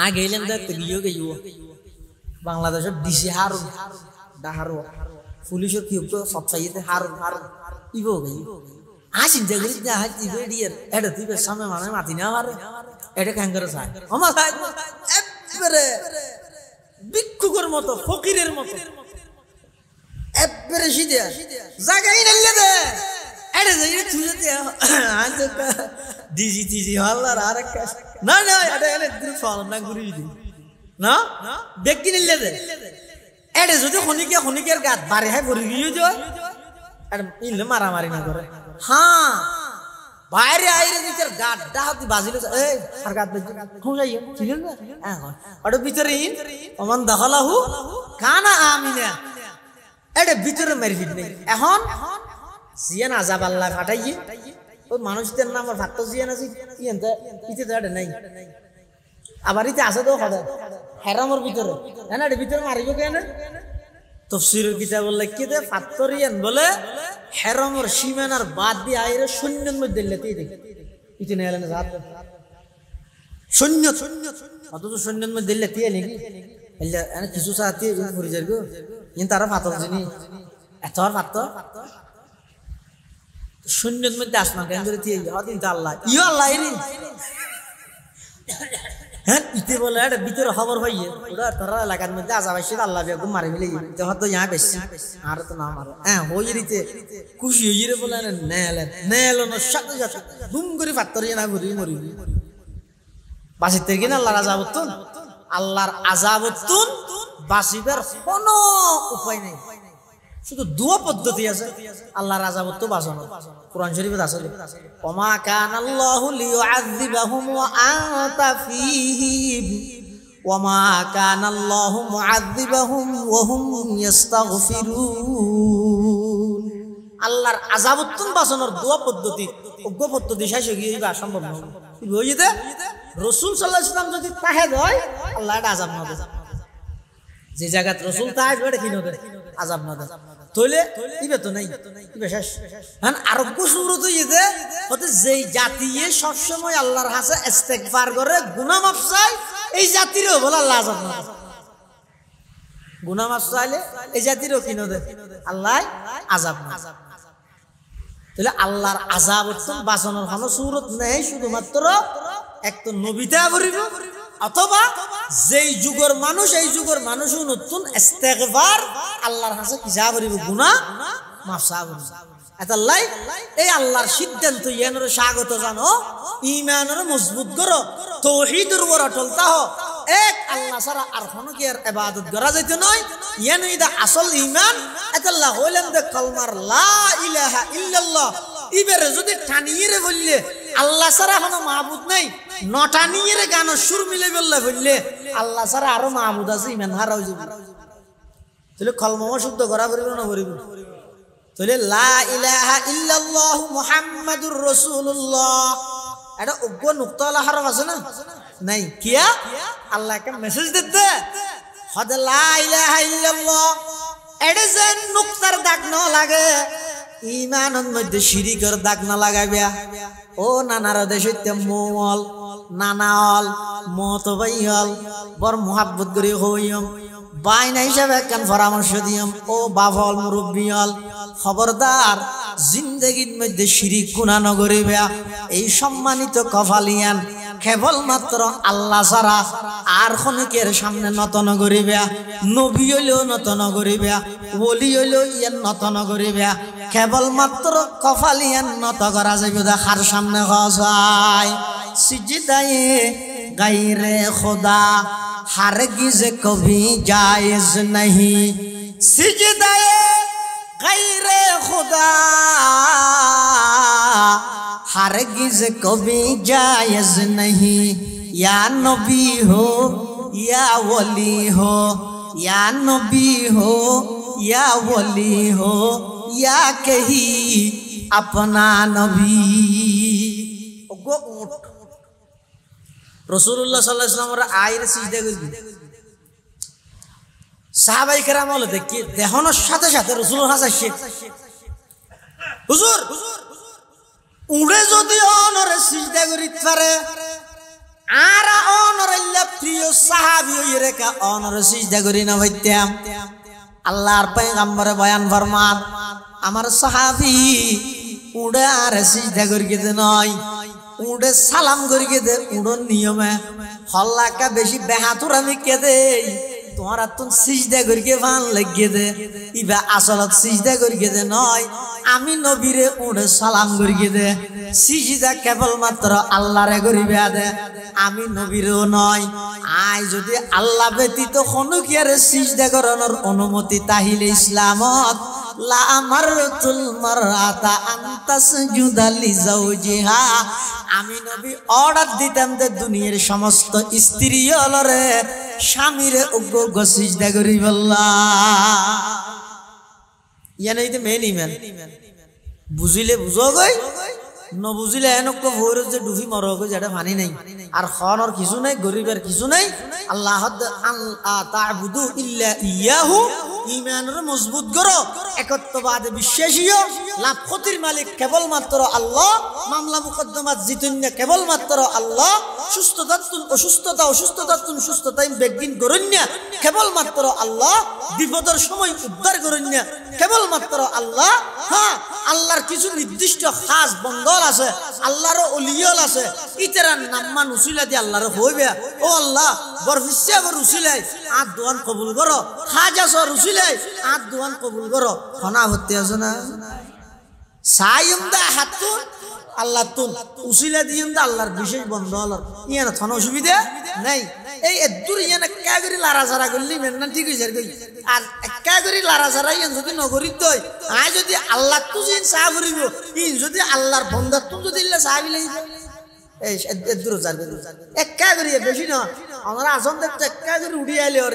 আগে এলেন দা গিয়ে গিয়ে বাংলাদেশের ডিসি হারুন ডাহারো পুলিশের কি হতো সব চাইতে হারুন ইবো গই আসিন যে গরি যা হাজি বেডিয়ার এটা তুই সামনে মানে মাতি না মারে এটা কেন করে চায় আমার ভাই একবারে ভিক্ষুকের মতো ফকিরের মতো একবারে সিধা জায়গায় নিলে দে এটা যে তুই যে আজ ডিজি হল্লার আরেক না না এটা এলে তুই ফল না ঘুরি দি না ব্যক্তি নিলে দে এটা যদি খনিকের গাত বাড়ি হয় ভরি গিয়ে যায় আর ইলে মারামারি না করে হ্যাঁ বাইরে আইরে ভিতর গাত ডাহাতি বাজিল এই আর গাত বাজি কোন যাই ঠিক না হ্যাঁ ওর ভিতরে ইন ওমান দখলাহু কানা আমিনা এটা ভিতরে মারফিট নেই এখন জিয়ান আযাব আল্লাহ ফাটাইয়ে ওই মানুষদের নাম আর ফাত্ত জিয়ান আছে ইয়েনতে ইতে তো এটা নাই আবার ইতে আছে তো খদা হেরামর ভিতরে না এর ভিতরে মারিব কেন তাফসীরের কিতাব লিখে দে ফাত্তরিয়ান বলে হেরামর সীমানার বাদ দিয়ে আইরে শূন্যের মধ্যে লেতে দেখি ইতে নেলে না জাত শূন্য অথচ শূন্যের মধ্যে লেতে নাকি এলা এনে কিছু সাথে পড়ে যার গো ইন তারা ফাতর জিনি এত আর ফাত্তর শূন্যের মধ্যে আসমান কেন করে দিয়ে হদিন তো আল্লাহ ইও আল্লাহ রে হ্যাঁ ইতে বলে এটা ভিতরে খবর হইয়ে ওরা তারা এলাকার মধ্যে আজাব আসছে আল্লাহ বেগম মারি মিলে তো হয়তো ইয়া বেশি আর তো না মারো হ্যাঁ হইয়ে দিতে খুশি হইয়ে রে বলে নেলো না সাথে সাথে ধুম করে ফাত্তর না ঘুরি মরি বাঁচিতে কিনা আল্লাহর আযাবতুন বাঁচিবার কোনো উপায় নেই শুধু দুয়া পদ্ধতি আছে আল্লাহর আযাবত বাঁচানোর। কোরআন শরীফে আছে, ওমা কানাল্লাহু লিয়ুআযযিবাহুম ওয়া আনতা ফীহিম ওমা কানাল্লাহু মুআযযিবাহুম ওয়া হুম ইস্তাগফিরুন। আল্লাহর আযাবত বাঁচানোর দুয়া পদ্ধতি অজ্ঞ পদ্ধতি শেষ হয়ে গিয়ে সম্ভব নয়। বুঝিতে রাসূল সাল্লাল্লাহু আলাইহি ওয়াসাল্লাম যদি তাহে হয় আল্লাহ এটা আযাব না দেয়, যে জায়গাত রাসূল তাহে এটা কি না দেয়, আযাব না দেয়। তইলে ইবে তো নাই, ইবে শেষ। হ্যাঁ, আরোগ্য সুরত ইতে হতে যেই জাতি সব সময় আল্লাহর কাছে ইস্তেগফার করে গুনাহ মাফ চায়, এই জাতিরও বলে আল্লাহ আযাব না দেয়। গুনাহ মাফ চাইলে এই জাতিরও কি না দেয়, আল্লাহ আযাব না। তাহলে আল্লাহর আযাব বাঁচানোর কোনো সুরত নেই, শুধুমাত্র এক তো নবীতা বলিব অথবা যেই যুগের মানুষ এই যুগের মানুষ নতুন ইস্তেগফার আল্লাহর কাছে কি যা করিব, গুনাহ মাফ চাইব। এতাল্লাই এই আল্লাহর সিদ্ধান্ত ইয়ানোর স্বাগত জানো, ঈমানের মজবুত করো, তাওহীদের উপর অটল থাকো। এক আল্লাহ ছাড়া আর কোনো কি আর ইবাদত করা যাইতে নয়, ইয়ানো ইদা আসল ঈমান। এতাল্লাহ হইলেন দে কালমার লা ইলাহা ইল্লাল্লাহ, ইবেরে যদি টানিয়ে বললে আল্লাহ ছাড়া কোনো মাহবুদ নাই, নটানিয়ে গানের সুর মিলে বললে বললে আল্লাহ ছাড়া আরো মাহবুদ আছে, ঈমান হারাও যাবে। তাহলে কলমা শুদ্ধ করা পড়িব না পড়িব? তাহলে লা ইলাহা ইল্লাল্লাহ মুহাম্মাদুর রাসূলুল্লাহ এটা অজ্ঞ নুক্তাওয়ালা হরফ আছে না? নাই। কিয়া আল্লাহ একটা মেসেজ দিতে হদ লা ইলাহা ইল্লাল্লাহ এটা যে নুক্তার দাগ না লাগে, ঈমানের মধ্যে শিরিকের দাগ না লাগাইবা। ও নানার দেশে মোল নানাল মত বাইল বর মোহাব্বত করে হইম বাইনা হিসাবে একখান পরামর্শ দিয়ম। ও বাফল মুরব্বিয়ল খবরদার জিন্দগির মধ্যে শিরিক গুনাহ নগরিবা। এই সম্মানিত কফালিয়ান কেবলমাত্র আল্লাহ ছাড়া আর খনিকের সামনে নত নগরিবা, নবী হইলেও নত নগরিবা, ওলি হইলেও ইয়ান নত নগরিবা। কেবলমাত্র কফালিয়ান নত করা যাবে দেখার সামনে হসায়। সিজদায়ে গায়রে খোদা हरगिज़ कभी जायज़ नहीं, सिजदाए गैरे खुदा हरगिज़ कभी जायज़ नहीं। या नबी हो या वली हो, या नबी हो या वली हो, या कहीं अपना नबी। রাসূলুল্লাহ সাল্লাল্লাহু আলাইহি ওয়াসাল্লামের আয়ের সিজদা করবি। সাহাবায়ে কেরাম হলো দেখি দেহনের সাথে সাথে রাসূলের কাছে আসে, হুজুর উড়ে যদি অনরে সিজদা করিতে পারে আর অনরে প্রিয় সাহাবী হইরে কা অনরে সিজদা করি না হইতাম। আল্লাহর পয়গম্বরে বয়ান ফরমান আমার সাহাবী উড়ে আর সিজদা করিতে নয়, উড়ে সালাম করিকে দে। উড়োর নিয়মে হল্লাকা বেশি বেহাতুর আমি কে দে তোমার তুন সিজদা করিকে ভান লাগিয়ে দে। ইবা আসলত সিজদা করিকে দে নয়, আমি নবীরে উড়ে সালাম করিকে দে। সিজদা কেবলমাত্র আল্লাহরে করিবে দে, আমি নবীরেও নয়। আই যদি আল্লাহ ব্যতীত কোনো কি আর সিজদা করানোর অনুমতি তাহিলে ইসলামত লা আমারতুল মারআতা আনতাসজুদা লিজাওজিহা, আমি নবী অর্ডার দিতাম যে দুনিয়ার সমস্ত স্ত্রী হলরে স্বামীরে উগ্র সিজদা করি বললা। ইয়ানে এই মেন ইমান বুঝিলে বুঝো গই, নবুঝিলে এনেক ভোর যে ডুবি মর গই, যেটা মানি নাই। আর খনর কিছু নাই, গরিবের কিছু নাই। আল্লাহ তা'বুদু ইল্লা ইয়াহু, ঈমানের মজবুত করো, একত্ববাদে বিশ্বাসী হও। লাভ ক্ষতির মালিক কেবলমাত্র আল্লাহ, মামলা মুকদ্দমাত জিতুন্য কেবলমাত্র আল্লাহ, অসুস্থতাতুন সুস্থতাই বেগিন করন্য কেবলমাত্র আল্লাহ, বিপদের সময় উদ্ধার করন্য কেবলমাত্র আল্লাহ। হ্যাঁ, আল্লাহর কিছু নির্দিষ্ট খাস বন্দর আছে, আল্লাহর ওলিয়ল আছে, ইতারা নাম্মান উসিলা দিয়ে আল্লাহর হইবে। ও আল্লাহ বরফিসা বর উসিলাই আত দোয়ান কবুল করো, খাজা সর উসিলাই আত দোয়ান কবুল করো। খনা হতে আছে না সাইমদা হাতুন আল্লাহ তুন উসিলা দিয়েন দা আল্লাহর বিশেষ বন্ধ হল। ইয়ানা থন অসুবিধা নাই। এই এদুর ইয়ানা একা করে লাড়াছাড়া করলি মেন না ঠিক হয়েছে আর একা করে লাড়াছাড়া ইয়ান যদি নগরীর তৈ আয় যদি আল্লাহ তু জিন চাহ ফুরিব ইন যদি আল্লাহর বন্দার তু যদি চাহ বিলাই এই দূর যাবে একা করে বেশি না আমরা আসন দেখতে একা করে উড়িয়ে আইলে ওর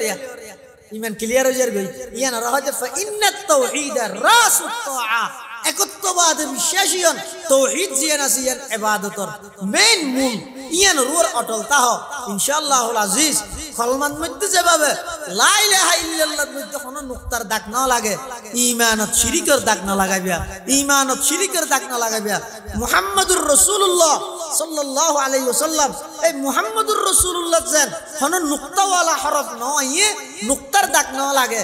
ইমান ক্লিয়ার হয়ে যাবে ইয়ান ওরা হয়তো ইন্নাত তাওহীদ রাসুত তাআ একত্ববাদ বিশ্বাসীয়ন তাওহীদ জিয়ান আসিয়ান ইবাদতর মেইন মূল ইয়ান রুর অটল তাহ ইনশাআল্লাহুল আজিজ কলমান মধ্যে যেভাবে লা ইলাহা ইল্লাল্লাহর মধ্যে কোনো নুক্তার দাগ না লাগে ঈমানত শিরকের দাগ না লাগাইবা ঈমানত শিরকের দাগ না লাগাইবা মুহাম্মাদুর রাসূলুল্লাহ সাল্লাল্লাহু আলাইহি ওয়াসাল্লাম এই মুহাম্মাদুর রাসূলুল্লাহ যেন কোনো নুক্তাওয়ালা হরফ নয় নুক্তার দাগ না লাগে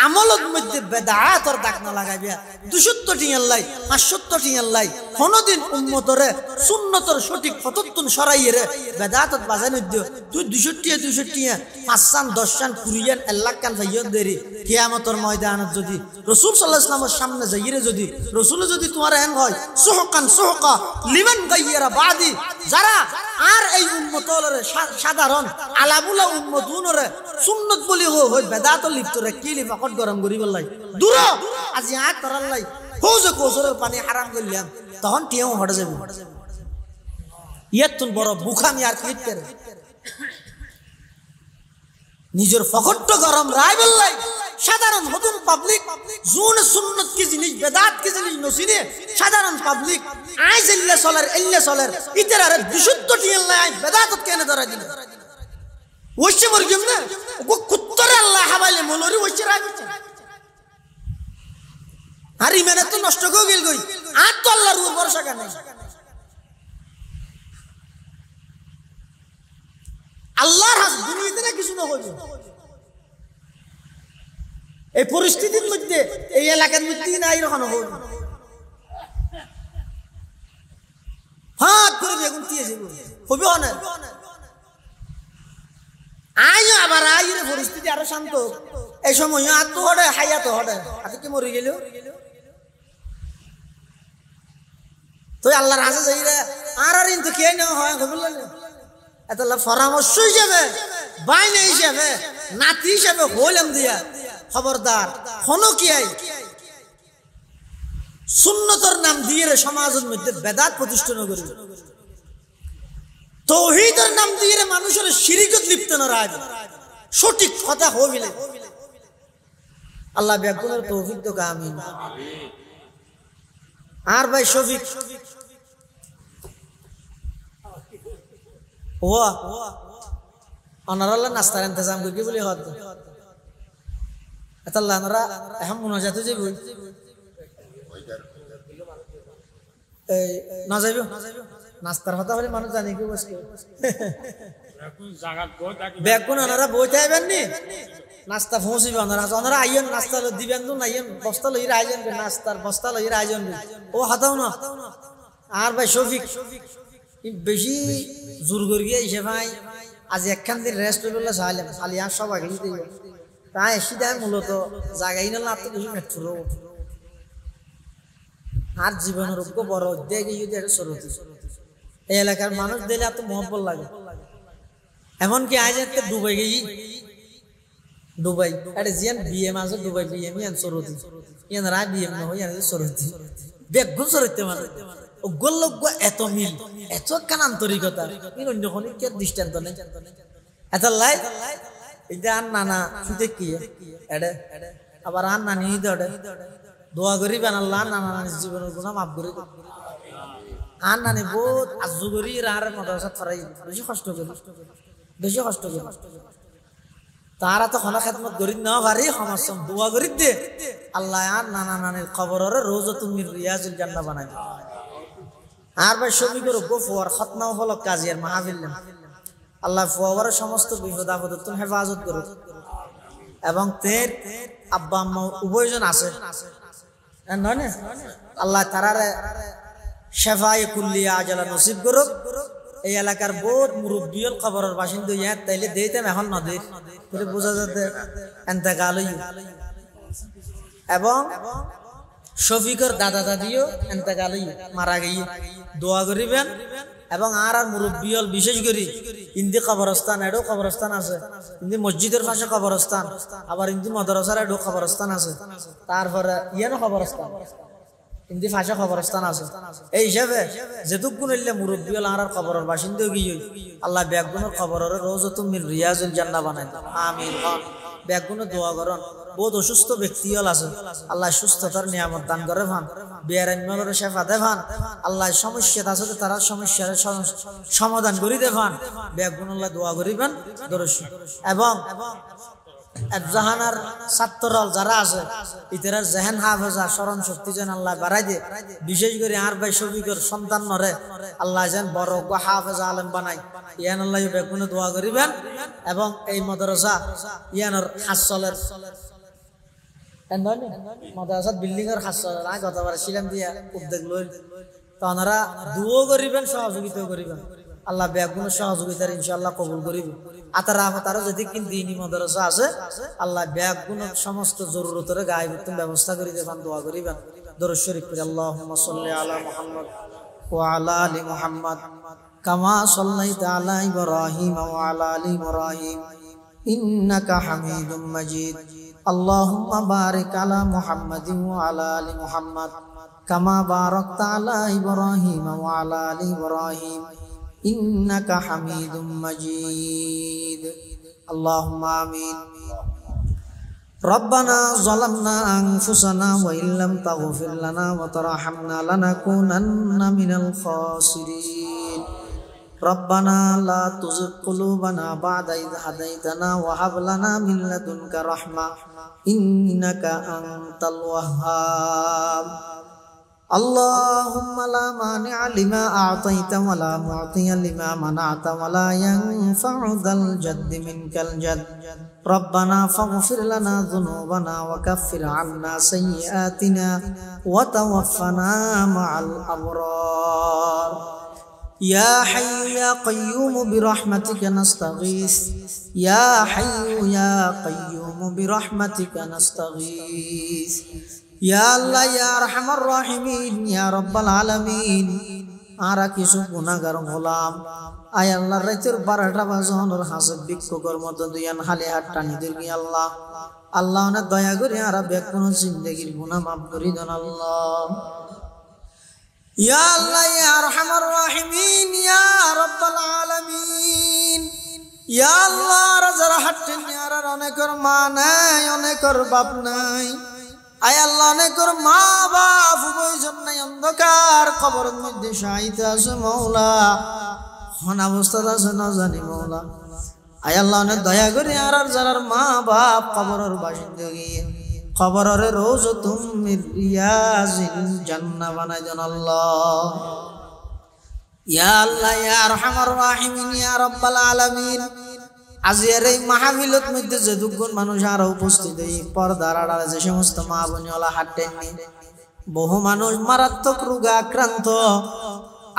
আমলত মধ্যে বেদাতর দাগ না লাগাইবা 200 টিয়াল্লাই 500 টিয়াল্লাই কোনদিন উম্মতরে সুন্নতর সঠিক পথতুন সরাইয়ে রে বেদাতত বাজাই নদিও তুই 200 টিয়া 5 10 কুরিয়ান আল্লাহ কান ভাইয়ন দেরি কিয়ামতের ময়দানত যদি রাসূল সাল্লাল্লাহু আলাইহি ওয়াসাল্লামের সামনে যাইরে যদি রাসূল যদি তোমার এন হয় সুহকান সুহকা লিমান গায়রা বাদি যারা আর এই উম্মতরে সাধারণ আলামুলা উম্মতুনরে সুন্নত বলি হই বেদাত লিপ্ত রে কি লি ফকট গরম করি বললাই দূর আজি আত করাল্লাই হোজে কোসরের পানি হারাম করলাম তখন টিয়াও হটে যাবে ইয়াতুন বড় বুখামি আর কিট করে নিজের ফকট গরম রায় বললাই সাধারণ হতুন পাবলিক জুন সুন্নত কি জিনিস বেদাত কি জিনিস নসিনে সাধারণ পাবলিক আই জিল্লা সলার ইল্লা সলার ইতার আর বিশুদ্ধ টিয়াল্লাই আই বেদাতত কেন ধরা দিল ওইছে মরগম না ও কুত্তর আল্লাহ হাবালে মলরি ওইছে রাখি আর ইমানে তো নষ্ট করে গেল গই আর তো আল্লাহর উপর ভরসা কেন আল্লাহর হাত দুনিয়াতে না কিছু না হইবে এই পরিস্থিতির মধ্যে এই এলাকার মধ্যে না এরকম হইবে হাত করে বেগুন দিয়েছে হইবে না আইও আবার আইরে পরিস্থিতি আরো শান্ত এই সময় আর তো হড়ে হাইয়া তো হড়ে আজকে কি মরে গেল তো আল্লাহর হাসে যাইরে আর কিন্তু কে না হয় কবুল এতলা পরামর্শ হিসেবে বাইনে হিসেবে নাতি হিসেবে হইলাম দিয়া খবরদার হনো কি আই সুন্নতর নাম দিয়ে সমাজের মধ্যে বেদাত প্রতিষ্ঠা করি তাওহীদের নাম দিয়ে মানুষের শিরকত লিপ্ত না রায় সঠিক কথা হইলে আল্লাহ বেগুনের তৌফিক তো আমিন আর ভাই শফিক ও অনারাল্লাহ নাস্তার ইন্তজাম করি বলে হত আল্লাহ আমরা এখন মুনাজাত যাইব এই না যাইব নাস্তার কথা বলে মানুষ জানি কি বসে বেগুন ওনারা বইতে আইবেন নি নাস্তা পৌঁছিবে ওনারা আইয়েন নাস্তা দিবেন তো নাইয়েন বস্তা লই আয়োজন নাস্তার বস্তা লই আয়োজন ও হাতাও না আর ভাই শফিক বেশি জোর করি গিয়ে এসে ভাই আজ একখান দিন রেস্ট করলে চাইলাম খালি আর সব আগে দিতে তাই এসে দেয় মূলত জায়গায় নিলাম আর তো বেশি মেট্রো আর জীবনের রোগ্য বড় দেখে যদি একটা সরতি এই এলাকার মানুষ দিলে এত মহব্বত লাগে এমনকি আজ একটা দুবাই গেই দুবাই এটা জিয়ান বিএম আছে দুবাই বিএম ইয়ান সরতি ইয়ান রায় বিএম না হয় ইয়ান সরতি বেগুন সরতে মানে ও গোল্লজ্ঞ এত মিল এত কান আন্তরিকতা কিন্তু অন্য কোনো কি দৃষ্টান্ত নেই এত লাই এটা আর নানা শুধু কি এডে আবার আর নানি দে দোয়া করিবেন আল্লাহ নানা নানির জীবনের গুণা মাফ করে আর নানি বহুত আজু করি আর মাদ্রাসা ফরাই বেশি কষ্ট করি তারা তো খানা খেদমত করি না পারি সমস্যা দোয়া করি দে আল্লাহ আর নানা নানির খবরের রোজ তুমি রিয়াজুল জান্নাহ বানাই আর ভাই ছবি করো গোফর খতনাও হলো কাজের মাহফিল আল্লাহ ফুয়ার সমস্ত বিপদ আপদ তুমি হেফাজত করো এবং তের আব্বা আম্মা উভয়জন আছে আল্লাহ তারারে শেফায়ে কুল্লিয়া আজালা নসিব করুক এই এলাকার বহুত মুরব্বিয়ল খবরের বাসিন্দা ইয়া তাইলে দেইতাম এখন না দেই বলে বোঝা যাতে ইন্তেকাল হই এবং শফিকর দাদা দাদিও ইন্তেকাল হই মারা গই দোয়া করিবেন এবং আর মুরব্বী হল বিশেষ করে ইন্দি কবরস্থান এডো কবরস্থান আছে, ইন্দি মসজিদের পাশে কবরস্থান, আবার ইন্দি মাদ্রাসার এডো কবরস্থান আছে, তারপরে ইয়ানো কবরস্থান ইন্দি পাশে কবরস্থান আছে। এই হিসাবে যেটুকুন হইলে মুরব্বী হল আর কবরের বাসিন্দা গিয়ে আল্লাহ ব্যাগুনের কবরের রোজ তুমি রিয়াজুল জান্নাহ বানাই দাও, আমিন। ব্যাগুনে দোয়া করন। বহুত অসুস্থ ব্যক্তি হল আছে, আল্লাহ সুস্থতার নিয়ামত দান করে ভান, বিয়ারান্যের শেফা দে ভান, আল্লাহ সমস্যা আছে তারা সমস্যার সমাধান করি দে ভান, ব্যাগুন আল্লাহ দোয়া করিবেন দরশি। এবং জাহানার ছাত্রল যারা আছে ইতার জেহেন হাফেজা স্মরণ শক্তি যেন আল্লাহ বাড়াই দে, বিশেষ করে আর ভাই শফিকর সন্তান নরে আল্লাহ যেন বড় হাফেজা আলেম বানাই, ইয়ান আল্লাহ বেগুনে দোয়া করিবেন। এবং এই মাদ্রাসা ইয়ানোর হাসলের মাদ্রাসা বিল্ডিং এর হাসলের গতবার ছিলাম দিয়া উদ্যোগ লইল, তো ওনারা দুও করিবেন সহযোগিতাও করিবেন, আল্লাহ ব্যাগুন সহযোগিতার ইনশাআল্লাহ কবুল করিব। তারা যদি কিন্তু দিনী মাদ্রাসা আছে আল্লাহ ব্যাগুন সমস্ত জরুরতের গায়ে ব্যবস্থা করি দেবেন, দোয়া করিবেন। দরুদ শরীফ পড়ি আল্লাহুম্মা সাল্লি আলা মুহাম্মদ ওয়া আলা আলি মুহাম্মদ কামা সাল্লাইতা আলা ইব্রাহিম ওয়া আলা আলি ইব্রাহিম ইন্নাকা হামিদুম মাজিদ। আল্লাহুম্মা বারিক আলা মুহাম্মাদিন ওয়া আলা আলি মুহাম্মদ কামা বারাকতা আলা ইব্রাহিম ওয়া আলা আলি ইব্রাহিম ইন্নাকা হামিদুম মাজিদ। আল্লাহুম্মা আমিন। রব্বানা যালামনা আনফুসানা ওয়া ইল্লাম তাগফির লানা ওয়া তারহামনা লানাকুনান্না মিনাল খাসিরিন। রব্বানা লা তুযিগ কুলুবানা বা'দা ইয হাদাইতানা ওয়া হাব লানা মিন লাদুনকা রাহমাহ ইন্নাকা আনতাল ওয়াহ্হাব। اللهم لا مانع لما أعطيت ولا معطي لما منعت ولا ينفع ذا الجد منك الجد. ربنا فاغفر لنا ذنوبنا وكفر عنا سيئاتنا وتوفنا مع الأبرار. يا حي يا قيوم برحمتك نستغيث، يا حي يا قيوم برحمتك نستغيث. ইয়া আল্লাহ ইয়া আরহামার রাহিমিন ইয়া রাব্বাল আলামিন। আরা কিছু গুনাহগার গোলাম আয় আল্লাহ রাতের 12টা বাজনের হাসব বিক্ষোভের মতো দুইয়ান হালে হাত টানি দিবি আল্লাহ। আল্লাহ না দয়া করে আরা বেকুন জিন্দেগির গুনাহ মাফ করে দেন আল্লাহ। ইয়া আল্লাহ ইয়া আরহামার রাহিমিন ইয়া রাব্বাল আলামিন। ইয়া আল্লাহ আরা যারা হাঁটেন আর অনেকের মা নাই অনেকের বাপ নাই, আয় আল্লাহ অনেকের মা বাপ উভয়জন নাই, অন্ধকার কবরের মধ্যে শায়িত আছে মওলা, কোন অবস্থায় আছে না জানি মওলা। আয় আল্লাহ অনেক দয়া করে আর যারা মা বাপ কবরের বাসিন্দা গিয়ে কবরের রওজাতুম মির রিয়াজিল জান্নাহ বানাই দেন আল্লাহ। ইয়া আল্লাহ ইয়া আরহামার রাহিমিন ইয়া রাব্বাল আলামিন। আজকের এই মাহফিলত মধ্যে যে দুগুণ মানুষ আরো উপস্থিত, এই পর্দার আড়ালে যে সমস্ত মা বোনেরা হাঁটেননি, বহু মানুষ মারাত্মক রোগে আক্রান্ত,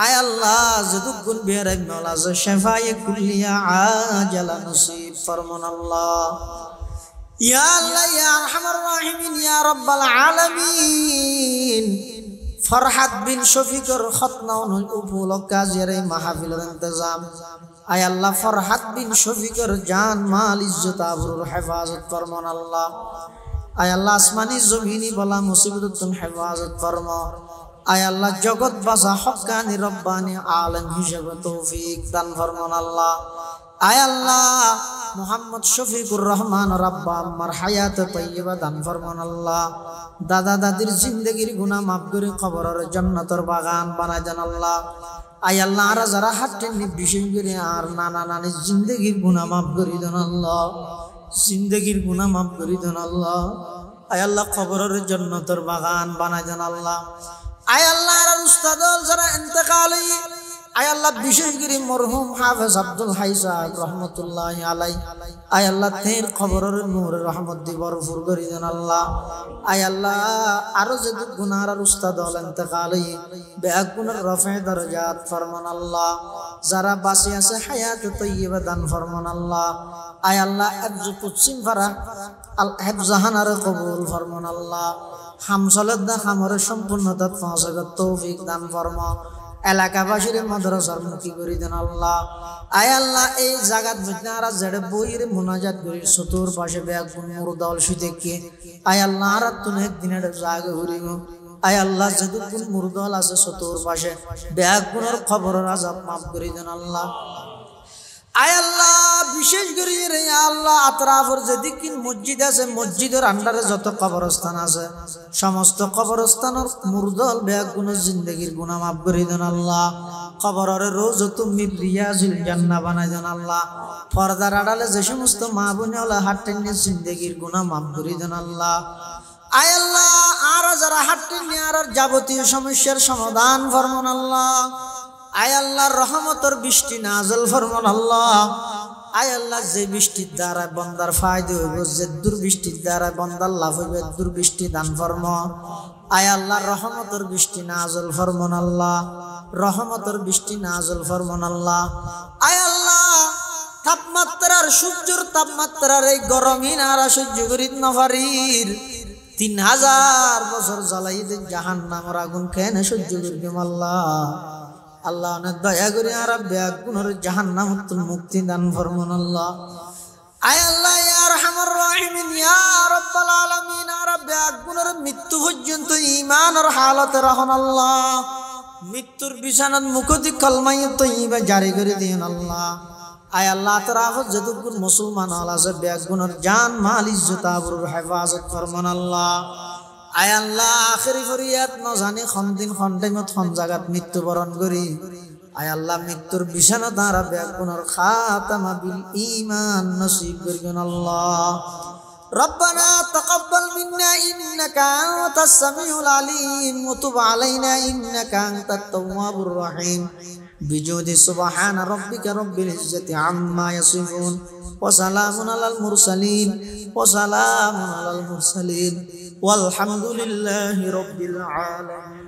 আয় আল্লাহ যে দুগুণ বেরাই মওলা যে শিফায়ে কুল্লিয়া আজালা নসিব ফরমান আল্লাহ। ইয়া আল্লাহ ইয়া আরহামার রাহিমিন ইয়া রাব্বাল আলামিন। ফরহাদ বিন শফিকর খতনা উপলক্ষে আজকের এই মাহফিলের ইন্তজাম, আয় আল্লাহ ফরহাদ বিন শফিকর জান মাল ইজ্জত আবরুর হেফাজত ফরমান আল্লাহ। আয় আল্লাহ আসমানি জমিনি বলা মুসিবতুন হেফাজত ফরমা। আয় আল্লাহ জগৎ বাসা হক্কানি রব্বানি আলেম হিসেবে তৌফিক দান ফরমান আল্লাহ। আয় আল্লাহ মুহাম্মদ শফিকুর রহমান রাব্বা আম্মার হায়াত তাইয়্যিবা দান ফরমান আল্লাহ। দাদা দাদির জিন্দেগির গুনাহ মাফ করে কবরের জান্নাতের বাগান বানায় দেন আল্লাহ। আয় আল্লাহ আর যারা হাঁটেননি বিশেষ করে আর নানা নানির জিন্দেগির গুনাহ মাফ করে দেন আল্লাহ, জিন্দেগির গুনাহ মাফ করে দেন আল্লাহ। আয় আল্লাহ কবরের জান্নাতের বাগান বানায় দেন আল্লাহ। আয় আল্লাহ আর উস্তাদ যারা ইন্তেকাল, আয় আল্লাহ বিশেষ করে মরহুম হাফেজ আব্দুল হাই সাহেব রহমতুল্লাহি আলাই, আয় আল্লাহ তের কবরের নূরে রহমত দি ভরপুর করে দেন আল্লাহ। আয় আল্লাহ আরো যে গুনার আর উস্তাদ হল ইন্তেকাল, বেগুনার রফে দরজাত ফরমান আল্লাহ। যারা বাঁচে আছে হায়াত তাইয়্যিবা দান ফরমান আল্লাহ। আয় আল্লাহ হেফজ কুদসিম ফারা হেফজাহানার কবুল ফরমান আল্লাহ। হামসলত দা হামরে সম্পূর্ণতা পৌঁছার তৌফিক দান ফরমা। এলাকাবাসীর মাদ্রাসার মুখী করে দেন আল্লাহ। আয় আল্লাহ এই জাগাত বুঝনারা জেড়ে বইয়ের মুনাজাত করি চতুর পাশে বেগুন মুরদাল শুতেকে আয় আল্লাহ আর তুমি একদিনের জাগে ঘুরিব। আয় আল্লাহ যেদুকুন মুরদাল আছে চতুর পাশে বেগুনের খবরের আজাব মাফ করে দেন আল্লাহ। আয় আল্লাহ বিশেষ করে রে আল্লাহ আতরাফের যেদিকিন মসজিদ আছে মসজিদের আন্ডারে যত কবরস্থান আছে সমস্ত কবরস্থানের মুরদল বেগুনের জিন্দগির গুনাহ মাফ করে দেন আল্লাহ। কবরের রোজ তুমি রিয়াজুল জান্নাহ বানাই দেন আল্লাহ। পর্দার আড়ালে যে সমস্ত মা বোনেরা হাট্টেনের জিন্দগির গুনাহ মাফ করে দেন আল্লাহ। আয় আল্লাহ আর যারা হাট্টেন আর যাবতীয় সমস্যার সমাধান ফরমান আল্লাহ। আয় আল্লাহর রহমতের বৃষ্টি নাজল ফরমান আল্লাহ। আয় আল্লাহ যে বৃষ্টির দ্বারা বন্দার ফায়দা হইব যে দুর্বৃষ্টির দ্বারা বন্দার লাভ হইবে দুর্বৃষ্টি দান ফরমান। আয় আল্লাহর রহমতের বৃষ্টি নাজল ফরমান আল্লাহ। রহমতের বৃষ্টি নাজল ফরমান আল্লাহ। আয় আল্লাহ তাপমাত্রার সূর্যের তাপমাত্রার এই গরমই নারা সহ্য করিত না পারির 3000 বছর জ্বালাই জাহান্নামের আগুন কেন সহ্য করিব আল্লাহ। আল্লাহ অনেক দয়া করে আর বেগুনের জাহান্নাম হতে মুক্তি দান ফরমান আল্লাহ। আয় আল্লাহ ইয়া আরহামার রাহিমিন ইয়া রাব্বাল আলামিন আর বেগুনের মৃত্যু পর্যন্ত ঈমানের হালতে রাখুন আল্লাহ। মৃত্যুর বিছানাত মুখতি কলমাই তয়্যিবা জারি করে দিন আল্লাহ। আয় আল্লাহ তাআলা যতগুলো মুসলমান আছে বেগুনের জান মাল ইজ্জত আবরুর হেফাজত ফরমান আল্লাহ। আয় আল্লাহ আখেরি ফরিয়াদ ন জানি খন্দিন খন্ডাইমত খন জাগাত মৃত্যুবরণ করি। আয় আল্লাহ মৃত্যুর বিছানা তারা বেগুনের খাতামা বিল ঈমান নসিব করিন আল্লাহ। রব্বানা তাকাব্বাল মিন্না ইন্নাকা আনতাস সামিউল আলিম ওয়া তুব আলাইনা ইন্নাকা আনতাত তাওয়াবুর রহিম। বিজুদি সুবহানা রাব্বিকা রাব্বিল ইজ্জাতি আম্মা ইয়াসিফুন ওয়া সালামুন আলাল মুরসালিন ওয়া সালামুন আলাল মুরসালিন ওয়ালহামদুলিল্লাহি রাব্বিল আলামিন।